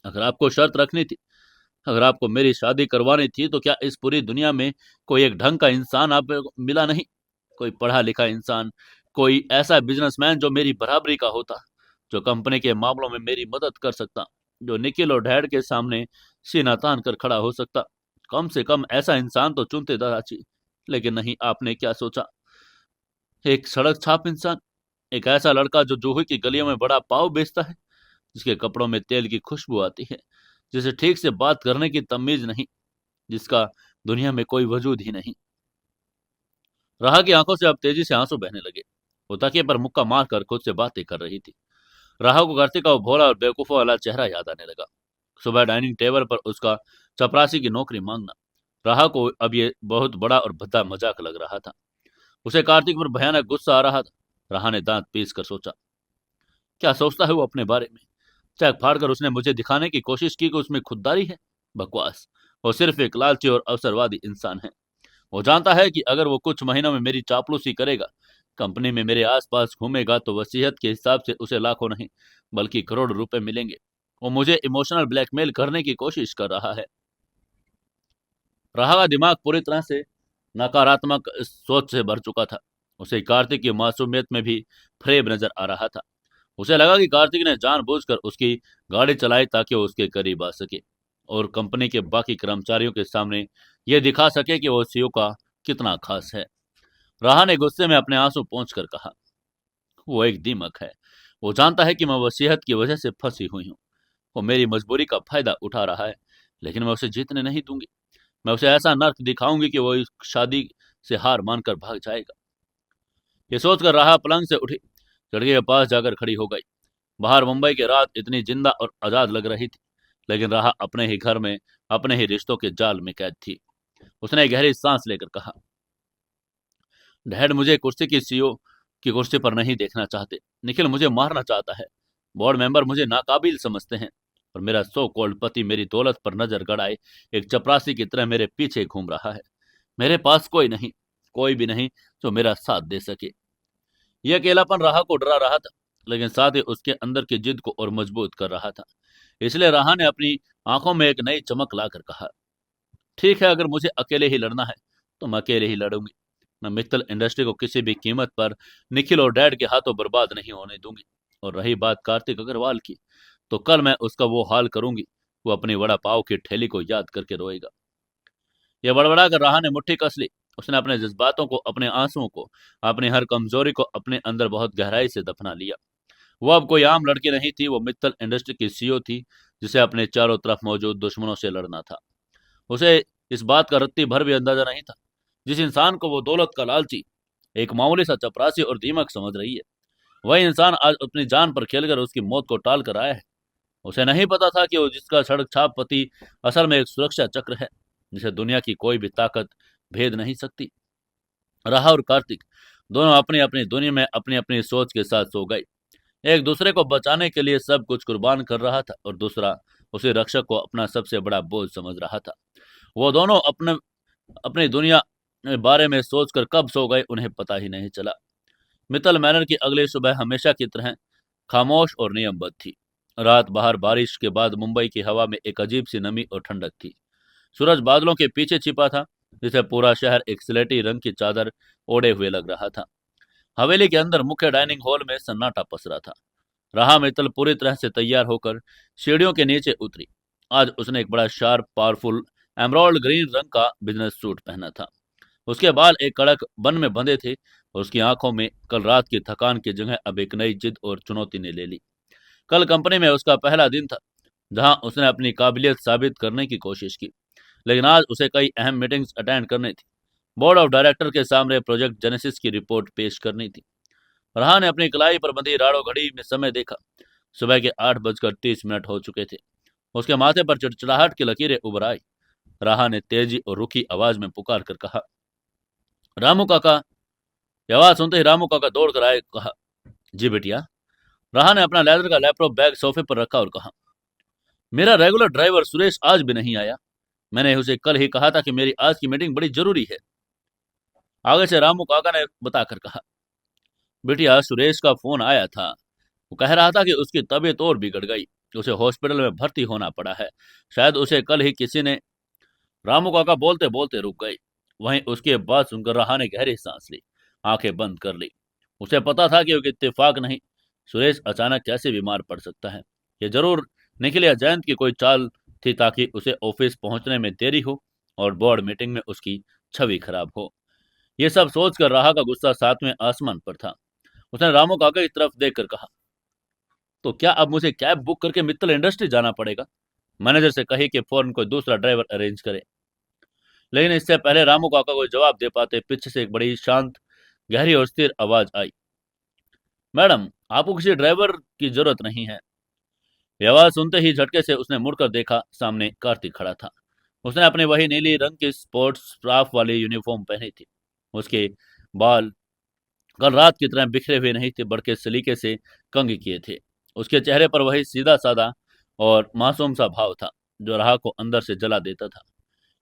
अगर आपको शर्त रखनी थी, अगर आपको मेरी शादी करवानी थी, तो क्या इस पूरी दुनिया में कोई एक ढंग का इंसान आप मिला नहीं? कोई पढ़ा लिखा इंसान, कोई ऐसा बिजनेसमैन जो मेरी बराबरी का होता, जो कंपनी के मामलों में मेरी मदद कर सकता, जो निखिल और डैड के सामने सीना तान कर खड़ा हो सकता? कम से कम ऐसा इंसान तो चुनते दादाजी। लेकिन नहीं, आपने क्या सोचा? एक सड़क छाप इंसान, एक ऐसा लड़का जो जूहू की गलियों में बड़ा पाव बेचता है, जिसके कपड़ों में तेल की खुशबू आती है, जिसे ठीक से बात करने की तमीज नहीं, जिसका दुनिया में कोई वजूद ही नहीं। राहा की आंखों से अब तेजी से आंसू बहने लगे। वो तकिए पर मुक्का मारकर खुद से बातें कर रही थी। राहा को कार्तिक का वो भोला और बेवकूफों वाला चेहरा याद आने लगा। सुबह डाइनिंग टेबल पर उसका चपरासी की नौकरी मांगना। राहा को अब ये बहुत बड़ा और भद्दा मजाक लग रहा था। उसे कार्तिक पर भयानक गुस्सा आ रहा था। राहा ने दांत पीस कर सोचा, क्या सोचता है वो अपने बारे में? चेक फाड़कर उसने मुझे दिखाने की कोशिश की कि उसमें खुददारी है। बकवास। वो सिर्फ एक लालची और अवसरवादी इंसान है। वो जानता है कि अगर वो कुछ महीनों में मेरी चापलूसी करेगा, कंपनी में मेरे आसपास घूमेगा, तो वसीयत के हिसाब से उसे लाखों नहीं, बल्कि करोड़ों रुपए मिलेंगे। वो मुझे इमोशनल ब्लैकमेल करने की कोशिश कर रहा है। राहा का दिमाग पूरी तरह से नकारात्मक सोच से भर चुका था। उसे कार्तिक की मासूमियत में भी फ्रेब नजर आ रहा था। उसे लगा कि कार्तिक ने जानबूझकर उसकी गाड़ी चलाई ताकि वो उसके करीब आ सके और कंपनी के बाकी कर्मचारियों के सामने यह दिखा सके कि वो सीईओ का कितना खास है। राहा ने गुस्से में अपने आंसू पोंछ कर कहा, वो एक दीमक है। वो जानता है कि मैं वसीयत की वजह से फंसी हुई हूँ। वो मेरी मजबूरी का फायदा उठा रहा है, लेकिन मैं उसे जीतने नहीं दूंगी। मैं उसे ऐसा नर्क दिखाऊंगी कि वो इस शादी से हार मानकर भाग जाएगा। ये सोचकर राहा पलंग से उठी, खिड़की के पास जाकर खड़ी हो गई। बाहर मुंबई की रात इतनी जिंदा और आजाद लग रही थी, लेकिन राहा अपने ही घर में अपने ही रिश्तों के जाल में कैद थी। उसने गहरी सांस लेकर कहा, डैड मुझे कुर्सी की सीईओ की कुर्सी पर नहीं देखना चाहते। निखिल मुझे मारना चाहता है। बोर्ड मेंबर मुझे नाकाबिल समझते हैं और मेरा सो कॉल्ड पति मेरी दौलत पर नजर गड़ाए एक चपरासी की तरह मेरे पीछे घूम रहा है। मेरे पास कोई नहीं, कोई भी नहीं जो मेरा साथ दे सके। यह अकेलापन राहा को डरा रहा था, लेकिन साथ ही उसके अंदर की जिद को और मजबूत कर रहा था। इसलिए राहा ने अपनी आंखों में एक नई चमक लाकर कहा, ठीक है, अगर मुझे अकेले ही लड़ना है तो मैं अकेले ही लड़ूंगी। मैं मित्तल इंडस्ट्री को किसी भी कीमत पर निखिल और डैड के हाथों बर्बाद नहीं होने दूंगी। और रही बात कार्तिक अग्रवाल की, तो कल मैं उसका वो हाल करूंगी, वो अपनी वड़ा पाव की ठेली को याद करके रोएगा। यह बड़बड़ा कर राहा ने मुट्ठी कस ली। उसने अपने जज्बातों को, अपने आंसुओं को, अपनी हर कमजोरी को अपने अंदर बहुत गहराई से दफना लिया। वो अब कोई आम लड़की नहीं थी, वो मित्तल इंडस्ट्री की सीईओ थी, जिसे अपने चारों तरफ मौजूद दुश्मनों से लड़ना था। उसे इस बात का रत्ती भर भी अंदाजा नहीं था, जिस इंसान को वो दौलत का लालची, एक मामूली सा चपरासी और दीमक समझ रही है, वही इंसान आज अपनी जान पर खेलकर उसकी मौत को टाल कर आया है। उसे नहीं पता था कि वो जिसका सड़क छाप पति असल में एक सुरक्षा चक्र है, जिसे दुनिया की कोई भी ताकत भेद नहीं सकती। राहा और कार्तिक दोनों अपनी अपनी दुनिया में अपनी अपनी सोच के साथ सो गए। एक दूसरे को बचाने के लिए सब कुछ कुर्बान कर रहा था, और दूसरा उसी रक्षक को अपना सबसे बड़ा बोझ समझ रहा था। वो दोनों अपने अपनी दुनिया के बारे में सोचकर कब सो गए उन्हें पता ही नहीं चला। मित्तल मैनर की अगली सुबह हमेशा की तरह खामोश और नियमबद्ध थी। रात बाहर बारिश के बाद मुंबई की हवा में एक अजीब सी नमी और ठंडक थी। सूरज बादलों के पीछे छिपा था, जिसे पूरा शहर एक स्लेटी रंग की चादर ओढ़े हुए लग रहा था। हवेली के अंदर मुख्य डाइनिंग हॉल में सन्नाटा पसरा था। राहा मित्तल पूरी तरह से तैयार होकर सीढ़ियों के नीचे उतरी। आज उसने एक बड़ा शार्प, पावरफुल एमराल्ड ग्रीन रंग का बिजनेस सूट पहना था। उसके बाल एक कड़क बन में बंधे थे, और उसकी आंखों में कल रात की थकान की जगह अब एक नई जिद और चुनौती ने ले ली। कल कंपनी में उसका पहला दिन था, जहां उसने अपनी काबिलियत साबित करने की कोशिश की। लेकिन आज उसे कई अहम मीटिंग्स अटेंड करनी थी। बोर्ड ऑफ डायरेक्टर के सामने प्रोजेक्ट जेनेसिस की रिपोर्ट पेश करनी थी। रहा ने अपनी कलाई पर बंधी राड़ो घड़ी में समय देखा। सुबह के 8:30 हो चुके थे। उसके माथे पर चिड़चिड़ाहट की लकीरें उभर आई। राहा ने तेजी और रुखी आवाज में पुकार कर कहा, रामू काका। ये आवाज सुनते ही रामू काका दौड़ कर आए। कहा, जी बेटिया। राहा ने अपना लेदर का लैपटॉप बैग सोफे पर रखा और कहा, मेरा रेगुलर ड्राइवर सुरेश आज भी नहीं आया। मैंने उसे कल ही कहा था कि मेरी आज की मीटिंग बड़ी जरूरी है। आगे से रामू काका ने बताकर कहा, बेटिया सुरेश का फोन आया था। वो कह रहा था कि उसकी तबीयत और बिगड़ गई, उसे हॉस्पिटल में भर्ती होना पड़ा है। शायद उसे कल ही किसी ने। रामू काका बोलते बोलते रुक गए। वहीं उसके बाद सुनकर राहा ने गहरी सांस ली, आंखें बंद कर ली। उसे पता था कि वो इत्तेफाक नहीं, सुरेश अचानक कैसे बीमार पड़ सकता है। ये जरूर निखिल या जयंत की कोई चाल थी, ताकि उसे ऑफिस पहुंचने में देरी हो और बोर्ड मीटिंग में उसकी छवि खराब हो। ये सब सोचकर राहा का गुस्सा सातवें आसमान पर था। उसने रामू काका की तरफ देखकर कहा, तो क्या अब मुझे कैब बुक करके मित्तल इंडस्ट्री जाना पड़ेगा? मैनेजर से कही कि फौरन कोई दूसरा ड्राइवर अरेंज करे। लेकिन इससे पहले रामू काका को जवाब दे पाते, पीछे से एक बड़ी शांत, गहरी और स्थिर आवाज आई, मैडम आपको किसी ड्राइवर की जरूरत नहीं है। यह आवाज सुनते ही झटके से उसने मुड़कर देखा। सामने कार्तिक खड़ा था। उसने अपनी वही नीली रंग की स्पोर्ट्स स्कार्फ वाली यूनिफॉर्म पहनी थी। उसके बाल कल रात की तरह बिखरे हुए नहीं थे, बल्कि सलीके से कंघी किए थे। उसके चेहरे पर वही सीधा साधा और मासूम सा भाव था, जो राह को अंदर से जला देता था।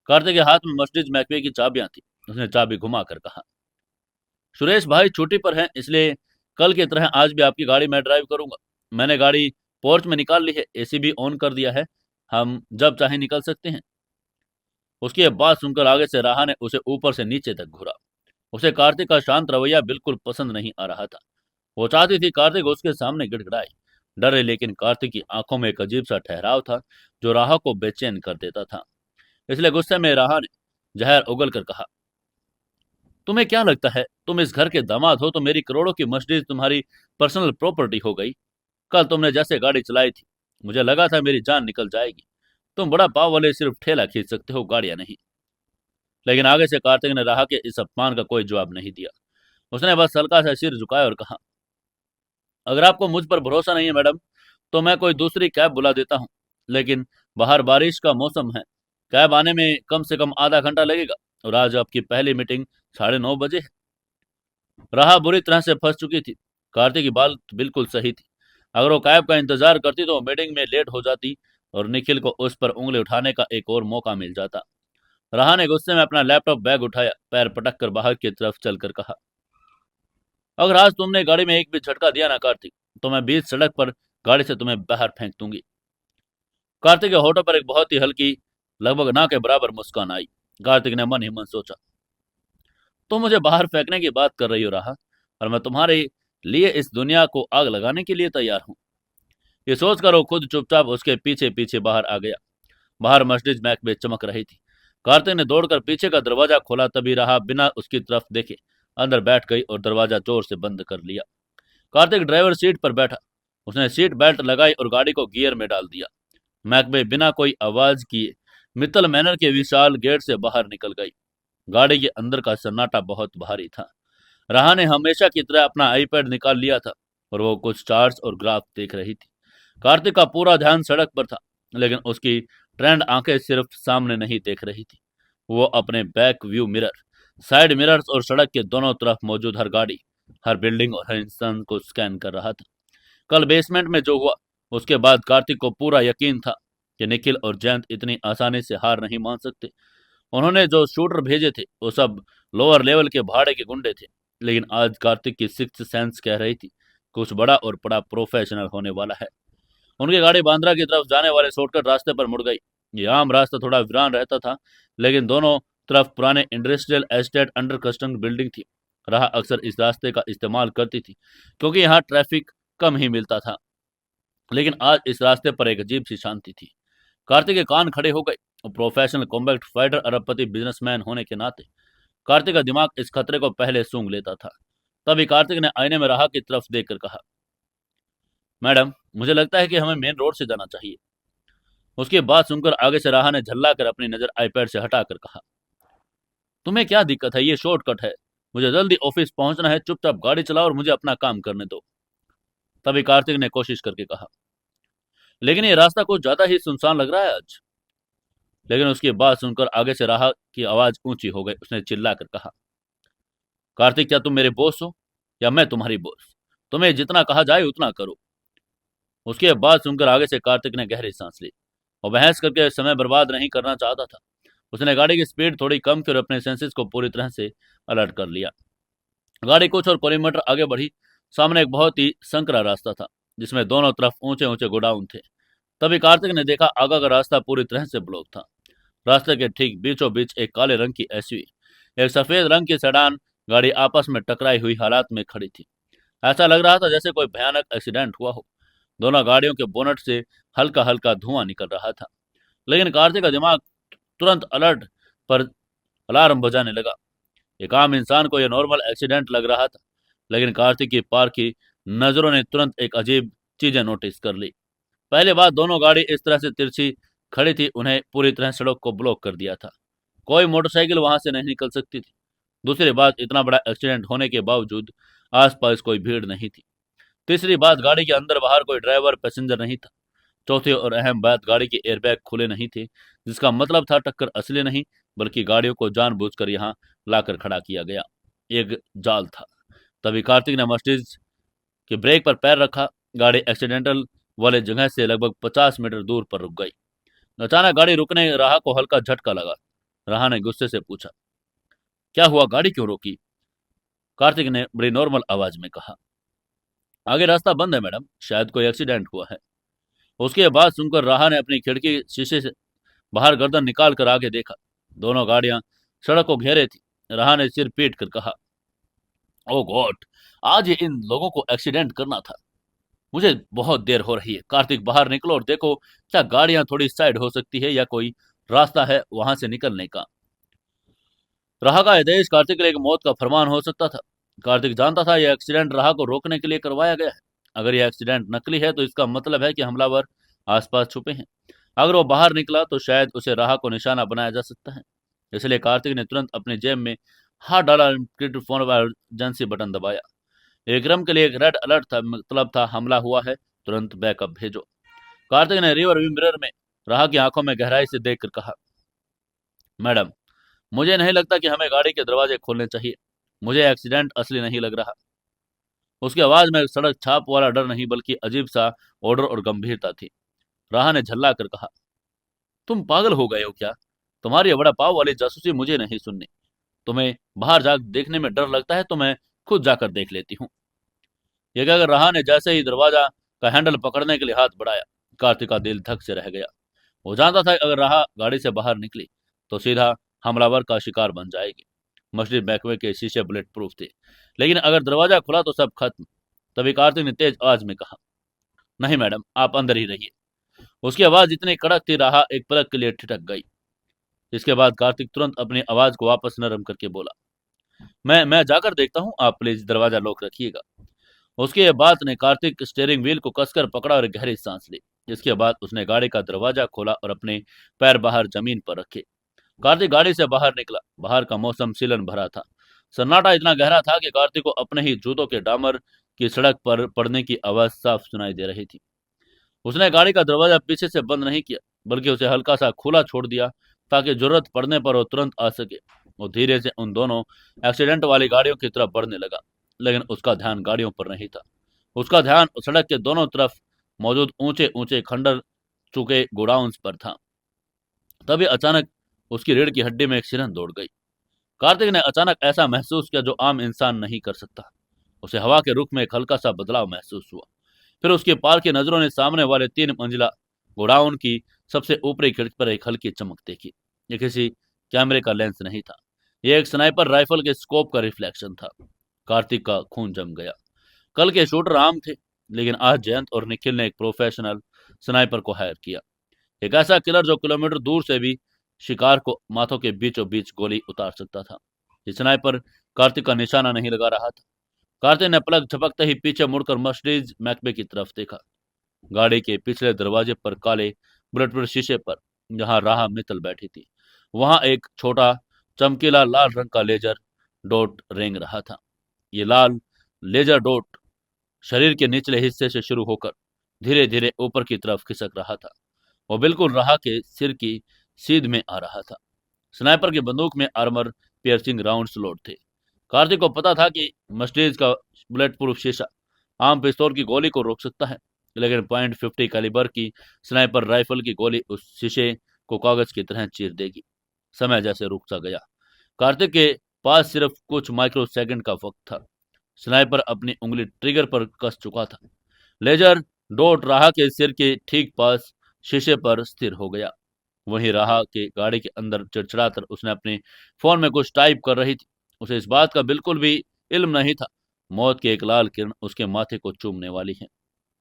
कार्तिक के हाथ में मर्सिडीज मैकवे की चाबियां थी। उसने चाबी घुमाकर कहा, सुरेश भाई छुट्टी पर हैं, इसलिए कल की तरह आज भी आपकी गाड़ी मैं ड्राइव करूंगा। मैंने गाड़ी पोर्च में निकाल ली है, एसी भी ऑन कर दिया है, हम जब चाहे निकल सकते हैं। उसकी ये बात सुनकर आगे से राहा ने उसे ऊपर से नीचे तक घूरा। उसे कार्तिक का शांत रवैया बिल्कुल पसंद नहीं आ रहा था। वो चाहती थी कार्तिक उसके सामने गिड़गिड़ाए, डरे, लेकिन कार्तिक की आंखों में एक अजीब सा ठहराव था, जो राहा को बेचैन कर देता था। इसलिए गुस्से में राहा ने जहर उगल कर कहा, तुम्हें क्या लगता है तुम इस घर के दामाद हो तो मेरी करोड़ों की मर्सिडीज तुम्हारी पर्सनल प्रॉपर्टी हो गई? कल तुमने जैसे गाड़ी चलाई थी, मुझे लगा था मेरी जान निकल जाएगी। तुम बड़ा पाव वाले सिर्फ ठेला खींच सकते हो, गाड़ियां नहीं। लेकिन आगे से कार्तिक ने राहा के इस अपमान का कोई जवाब नहीं दिया। उसने बस हल्का सा सिर झुकाया और कहा, अगर आपको मुझ पर भरोसा नहीं है मैडम, तो मैं कोई दूसरी कैब बुला देता हूँ। लेकिन बाहर बारिश का मौसम है, कैब आने में कम से कम आधा घंटा लगेगा, और आज आपकी पहली मीटिंग 9:30 बजे है। राह बुरी तरह से फंस चुकी थी। कार्तिक की बात बिल्कुल सही थी। अगर वो कैब का इंतजार करती तो वो मीटिंग में लेट हो जाती, और निखिल को उस पर उंगली उठाने का एक और मौका मिल जाता। राह ने गुस्से में अपना लैपटॉप बैग उठाया, पैर पटक कर बाहर की तरफ चलकर कहा, अगर आज तुमने गाड़ी में एक भी झटका दिया ना कार्तिक, तो मैं बीच सड़क पर गाड़ी से तुम्हें बाहर फेंक दूंगी। कार्तिक के होठों पर एक बहुत ही हल्की, लगभग ना के बराबर मुस्कान आई। कार्तिक ने मन ही मन सोचा, तुम मुझे बाहर फेंकने की बात कर रही हो राहा, और मैं तुम्हारे लिए इस दुनिया को आग लगाने के लिए तैयार हूँ। ये सोचकर वो खुद चुपचाप उसके पीछे पीछे बाहर आ गया। बाहर मर्सिडीज मैकबेथ चमक रही थी। कार्तिक ने दौड़कर पीछे का दरवाजा खोला, तभी राहा बिना उसकी तरफ देखे अंदर बैठ गई और दरवाजा जोर से बंद कर लिया। कार्तिक ड्राइवर सीट पर बैठा। उसने सीट बेल्ट लगाई और गाड़ी को गियर में डाल दिया। मैकबे बिना कोई आवाज किए मित्तल मैनर के विशाल गेट से बाहर निकल गई। गाड़ी के अंदर का सन्नाटा बहुत भारी था। राहा ने हमेशा की तरह अपना आईपैड निकाल लिया था और वो कुछ चार्ट्स और ग्राफ देख रही थी। कार्तिक का पूरा ध्यान सड़क पर था, लेकिन उसकी ट्रेंड आंखें सिर्फ सामने नहीं देख रही थी। वो अपने back view mirror, side mirrors और सड़क के दोनों तरफ मौजूद हर गाड़ी, हर बिल्डिंग और हर इंसान को स्कैन कर रहा था। कल बेसमेंट में जो हुआ, उसके बाद कार्तिक को पूरा यकीन था कि निखिल और जयंत इतनी आसानी से हार नहीं मान सकते। उन्होंने जो शूटर भेजे थे वो सब लोअर लेवल के भाड़े के गुंडे थे, लेकिन आज कार्तिक की सिक्स्थ सेंस कह रही थी कुछ बड़ा और बड़ा प्रोफेशनल होने वाला है। उनकी गाड़ी बांद्रा की तरफ जाने वाले शॉर्टकट रास्ते पर मुड़ गई। ये आम रास्ता थोड़ा वीरान रहता था, लेकिन दोनों तरफ पुराने industrial estate under construction building थी। राह अक्सर इस रास्ते का इस्तेमाल करती थी क्योंकि यहाँ ट्रैफिक कम ही मिलता था, लेकिन आज इस रास्ते पर एक अजीब सी शांति थी। कार्तिक के कान खड़े हो गए। प्रोफेशनल कॉम्बैट फाइटर, अरबपति बिजनेसमैन होने के नाते कार्तिक का दिमाग इस खतरे को पहले सूंघ लेता था। तभी कार्तिक ने आईने में राह की तरफ देखकर कहा, मैडम, मुझे लगता है कि हमें मेन रोड से जाना चाहिए। उसकी बात सुनकर आगे से राह ने झल्ला कर अपनी नजर आईपैड से हटाकर कहा, तुम्हें क्या दिक्कत है? ये शॉर्टकट है। मुझे जल्दी ऑफिस पहुंचना है। चुपचाप गाड़ी चलाओ और मुझे अपना काम करने दो। तभी कार्तिक ने कोशिश करके कहा, लेकिन ये रास्ता कुछ ज्यादा ही सुनसान लग रहा है आज। लेकिन उसकी बात सुनकर आगे से राह की आवाज ऊंची हो गई। उसने चिल्लाकर कहा, कार्तिक, क्या तुम मेरे बॉस हो या मैं तुम्हारी बॉस? तुम्हें जितना कहा जाए उतना करो। उसके बाद सुनकर आगे से कार्तिक ने गहरी सांस ली। वो बहस करके समय बर्बाद नहीं करना चाहता था। उसने गाड़ी की स्पीड थोड़ी कम की और अपने सेंसेस को पूरी तरह से अलर्ट कर लिया। गाड़ी कुछ और किलोमीटर आगे बढ़ी। सामने एक बहुत ही संकरा रास्ता था, जिसमें दोनों तरफ ऊंचे ऊंचे गोडाउन थे। तभी कार्तिक ने देखा आगे का रास्ता पूरी तरह से ब्लॉक था। रास्ते के ठीक बीचों बीच एक काले रंग की एसयूवी, एक सफेद रंग की सेडान गाड़ी आपस में टकराई हुई हालात में खड़ी थी। ऐसा लग रहा था जैसे कोई भयानक एक्सीडेंट हुआ हो। दोनों गाड़ियों के बोनट से हल्का हल्का धुआं निकल रहा था, लेकिन कार्तिक का दिमाग तुरंत अलर्ट पर अलार्म बजाने लगा। एक आम इंसान को यह नॉर्मल एक्सीडेंट लग रहा था, लेकिन कार्तिक की पार की नजरों ने तुरंत एक अजीब चीजें नोटिस कर ली। पहले बात, दोनों गाड़ी इस तरह से तिरछी खड़ी थी, उन्हें पूरी तरह सड़क को ब्लॉक कर दिया था। कोई मोटरसाइकिल वहां से नहीं निकल सकती थी। दूसरी बात, इतना बड़ा एक्सीडेंट होने के बावजूद आसपास कोई भीड़ नहीं थी। तीसरी बात, गाड़ी के अंदर बाहर कोई ड्राइवर पैसेंजर नहीं था। चौथी और अहम बात, गाड़ी के एयरबैग खुले नहीं थे, जिसका मतलब था टक्कर असली नहीं, बल्कि गाड़ियों को जानबूझकर यहाँ लाकर खड़ा किया गया एक जाल था। तभी कार्तिक ने मर्सिडीज के ब्रेक पर पैर रखा। गाड़ी एक्सीडेंटल वाले जगह से लगभग 50 मीटर दूर पर रुक गई। अचानक गाड़ी रुकने राह को हल्का झटका लगा। राह ने गुस्से से पूछा, क्या हुआ? गाड़ी क्यों रोकी? कार्तिक ने बड़ी नॉर्मल आवाज में कहा, आगे रास्ता बंद है मैडम, शायद कोई एक्सीडेंट हुआ है। उसके बाद सुनकर राह ने अपनी खिड़की शीशे से बाहर गर्दन निकाल कर आगे देखा। दोनों गाड़ियां सड़क को घेरे थी। राह ने सिर पीट कर कहा, ओ गॉड, आज ये इन लोगों को एक्सीडेंट करना था। मुझे बहुत देर हो रही है। कार्तिक, बाहर निकलो और देखो, क्या गाड़ियां थोड़ी साइड हो सकती है या कोई रास्ता है वहां से निकलने का। राह का आदेश कार्तिक के लिए एक मौत का फरमान हो सकता था। कार्तिक जानता था यह एक्सीडेंट राह को रोकने के लिए करवाया गया है। अगर यह एक्सीडेंट नकली है तो इसका मतलब है कि हमलावर आसपास छुपे हैं। अगर वो बाहर निकला तो शायद उसे राह को निशाना बनाया जा सकता है। इसलिए कार्तिक ने तुरंत अपनी जेब में हाथ डाला, फोन पर इमरजेंसी बटन दबाया। विक्रम के लिए एक रेड अलर्ट था, मतलब था हमला हुआ है, तुरंत बैकअप भेजो। कार्तिक ने रिवर व्यू मिरर में राह की आंखों में गहराई से देखकर कहा, मैडम, मुझे नहीं लगता कि हमें गाड़ी के दरवाजे खोलने चाहिए। मुझे एक्सीडेंट असली नहीं लग रहा। उसकी आवाज में सड़क छाप वाला डर नहीं, बल्कि अजीब सा ऑर्डर और गंभीरता थी। राह ने झल्ला कर कहा, तुम पागल हो गए हो क्या? तुम्हारी ये बड़ा पाव वाली जासूसी मुझे नहीं सुननी। तुम्हें बाहर जा देखने में डर लगता है तो मैं खुद जाकर देख लेती हूँ। ये कहकर राह ने जैसे ही दरवाजा का हैंडल पकड़ने के लिए हाथ बढ़ाया, कार्तिक का दिल धक से रह गया। वो जानता था कि अगर राह गाड़ी से बाहर निकली तो सीधा हमलावर का शिकार बन जाएगी। मर्सिडीज मैकबे के शीशे बुलेट प्रूफ थे, लेकिन अगर दरवाजा खुला तो सब खत्म। तभी कार्तिक ने तेज आवाज में कहा, नहीं मैडम, आप अंदर ही रहिए। उसकी आवाज इतनी कड़क थी, राह एक पलक के लिए ठिठक गई। इसके बाद कार्तिक तुरंत अपनी आवाज को वापस नरम करके बोला, मैं जाकर देखता हूँ, आप प्लीज दरवाजा लॉक रखिएगा। उसकी ये बात ने कार्तिक स्टीयरिंग व्हील को कसकर पकड़ा और गहरी सांस ली। इसके बाद उसने गाड़ी का दरवाजा खोला और अपने पैर बाहर जमीन पर रखे। कार्तिक गाड़ी से बाहर निकला। बाहर का मौसम सीलन भरा था। सन्नाटा इतना गहरा था कि कार्तिक को अपने ही जूतों के डामर की सड़क पर पड़ने की आवाज साफ सुनाई दे रही थी। उसने गाड़ी का दरवाजा पीछे से बंद नहीं किया, बल्कि उसे हल्का सा खुला छोड़ दिया ताकि जरूरत पड़ने पर वो तुरंत आ सके। वो धीरे से उन दोनों एक्सीडेंट वाली गाड़ियों की तरफ बढ़ने लगा, लेकिन उसका ध्यान गाड़ियों पर नहीं था। उसका ध्यान सड़क के दोनों तरफ मौजूद ऊंचे ऊंचे खंडर चुके गोडाउन्स पर था। तभी अचानक उसकी रीढ़ की हड्डी में एक सिरन दौड़ गई। कार्तिक ने अचानक ऐसा महसूस किया जो आम इंसान नहीं कर सकता। उसे हवा के रुख में एक हल्का सा बदलाव महसूस हुआ। फिर उसके पार की नजरों ने सामने वाले 3 मंजिला गोडाउन की सबसे ऊपरी खिड़की पर एक हल्की चमक देखी। ये किसी कैमरे का लेंस नहीं था, यह एक स्नाइपर राइफल के स्कोप का रिफ्लेक्शन था। कार्तिक का खून जम गया। कल के शूटर आम थे, लेकिन आज जयंत और निखिल ने एक प्रोफेशनल स्नाइपर को हायर किया। एक ऐसा किलर जो किलोमीटर दूर से भी शिकार को माथों के बीचों बीच गोली उतार सकता था। ये स्नाइपर कार्तिक का निशाना नहीं लगा रहा था। कार्तिक ने पलक झपकते ही पीछे मुड़कर मर्सिडीज मैकबे की तरफ देखा। गाड़ी के पिछले दरवाजे पर काले बुलेट शीशे पर जहां राह मित्तल बैठी थी, वहां एक छोटा चमकीला लाल रंग का लेजर डॉट रेंग रहा था। ये लाल लेजर डॉट शरीर के निचले हिस्से से शुरू होकर धीरे धीरे ऊपर की तरफ खिसक रहा था। वो बिल्कुल राह के सिर की सीध में आ रहा था। स्नाइपर की बंदूक में आर्मर पियर्सिंग राउंड्स लोड थे। कार्तिक को पता था कि मर्सिडीज का बुलेट प्रूफ शीशा आम पिस्तौल की गोली को रोक सकता है, लेकिन .50 कैलिबर की स्नाइपर राइफल की गोली उस शीशे को कागज की तरह चीर देगी। समय जैसे रुक सा गया। कार्तिक के पास सिर्फ कुछ माइक्रो सेकंड का वक्त था। स्नाइपर अपनी उंगली ट्रिगर पर कस चुका था। लेजर डॉट राह के सिर के ठीक पास शीशे पर स्थिर हो गया। वहीं राह के गाड़ी के अंदर चिड़चिड़ाकर उसने अपने फोन में कुछ टाइप कर रही थी। उसे इस बात का बिल्कुल भी इल्म नहीं था मौत की एक लाल किरण उसके माथे को चूमने वाली है।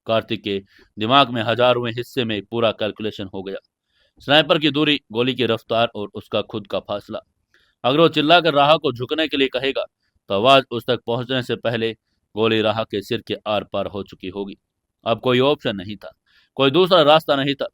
कार्तिक के दिमाग में हजारवें हिस्से में पूरा कैलकुलेशन हो गया। स्नाइपर की दूरी, गोली की रफ्तार और उसका खुद का फासला। अगर वो चिल्लाकर राह को झुकने के लिए कहेगा तो आवाज उस तक पहुंचने से पहले गोली राह के सिर के आर पार हो चुकी होगी। अब कोई ऑप्शन नहीं था, कोई दूसरा रास्ता नहीं था।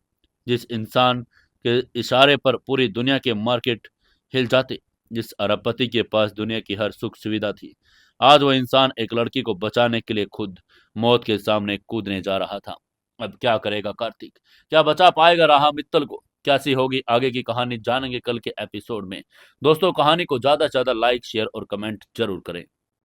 जिस इंसान के इशारे पर पूरी दुनिया के मार्केट हिल जाते, जिस अरबपति के पास दुनिया की हर सुख सुविधा थी, आज वो इंसान एक लड़की को बचाने के लिए खुद मौत के सामने कूदने जा रहा था। अब क्या करेगा कार्तिक? क्या बचा पाएगा राह मित्तल को? कैसी होगी आगे की कहानी, जानेंगे कल के एपिसोड में। दोस्तों, कहानी को ज्यादा से ज्यादा लाइक, शेयर और कमेंट जरूर करें।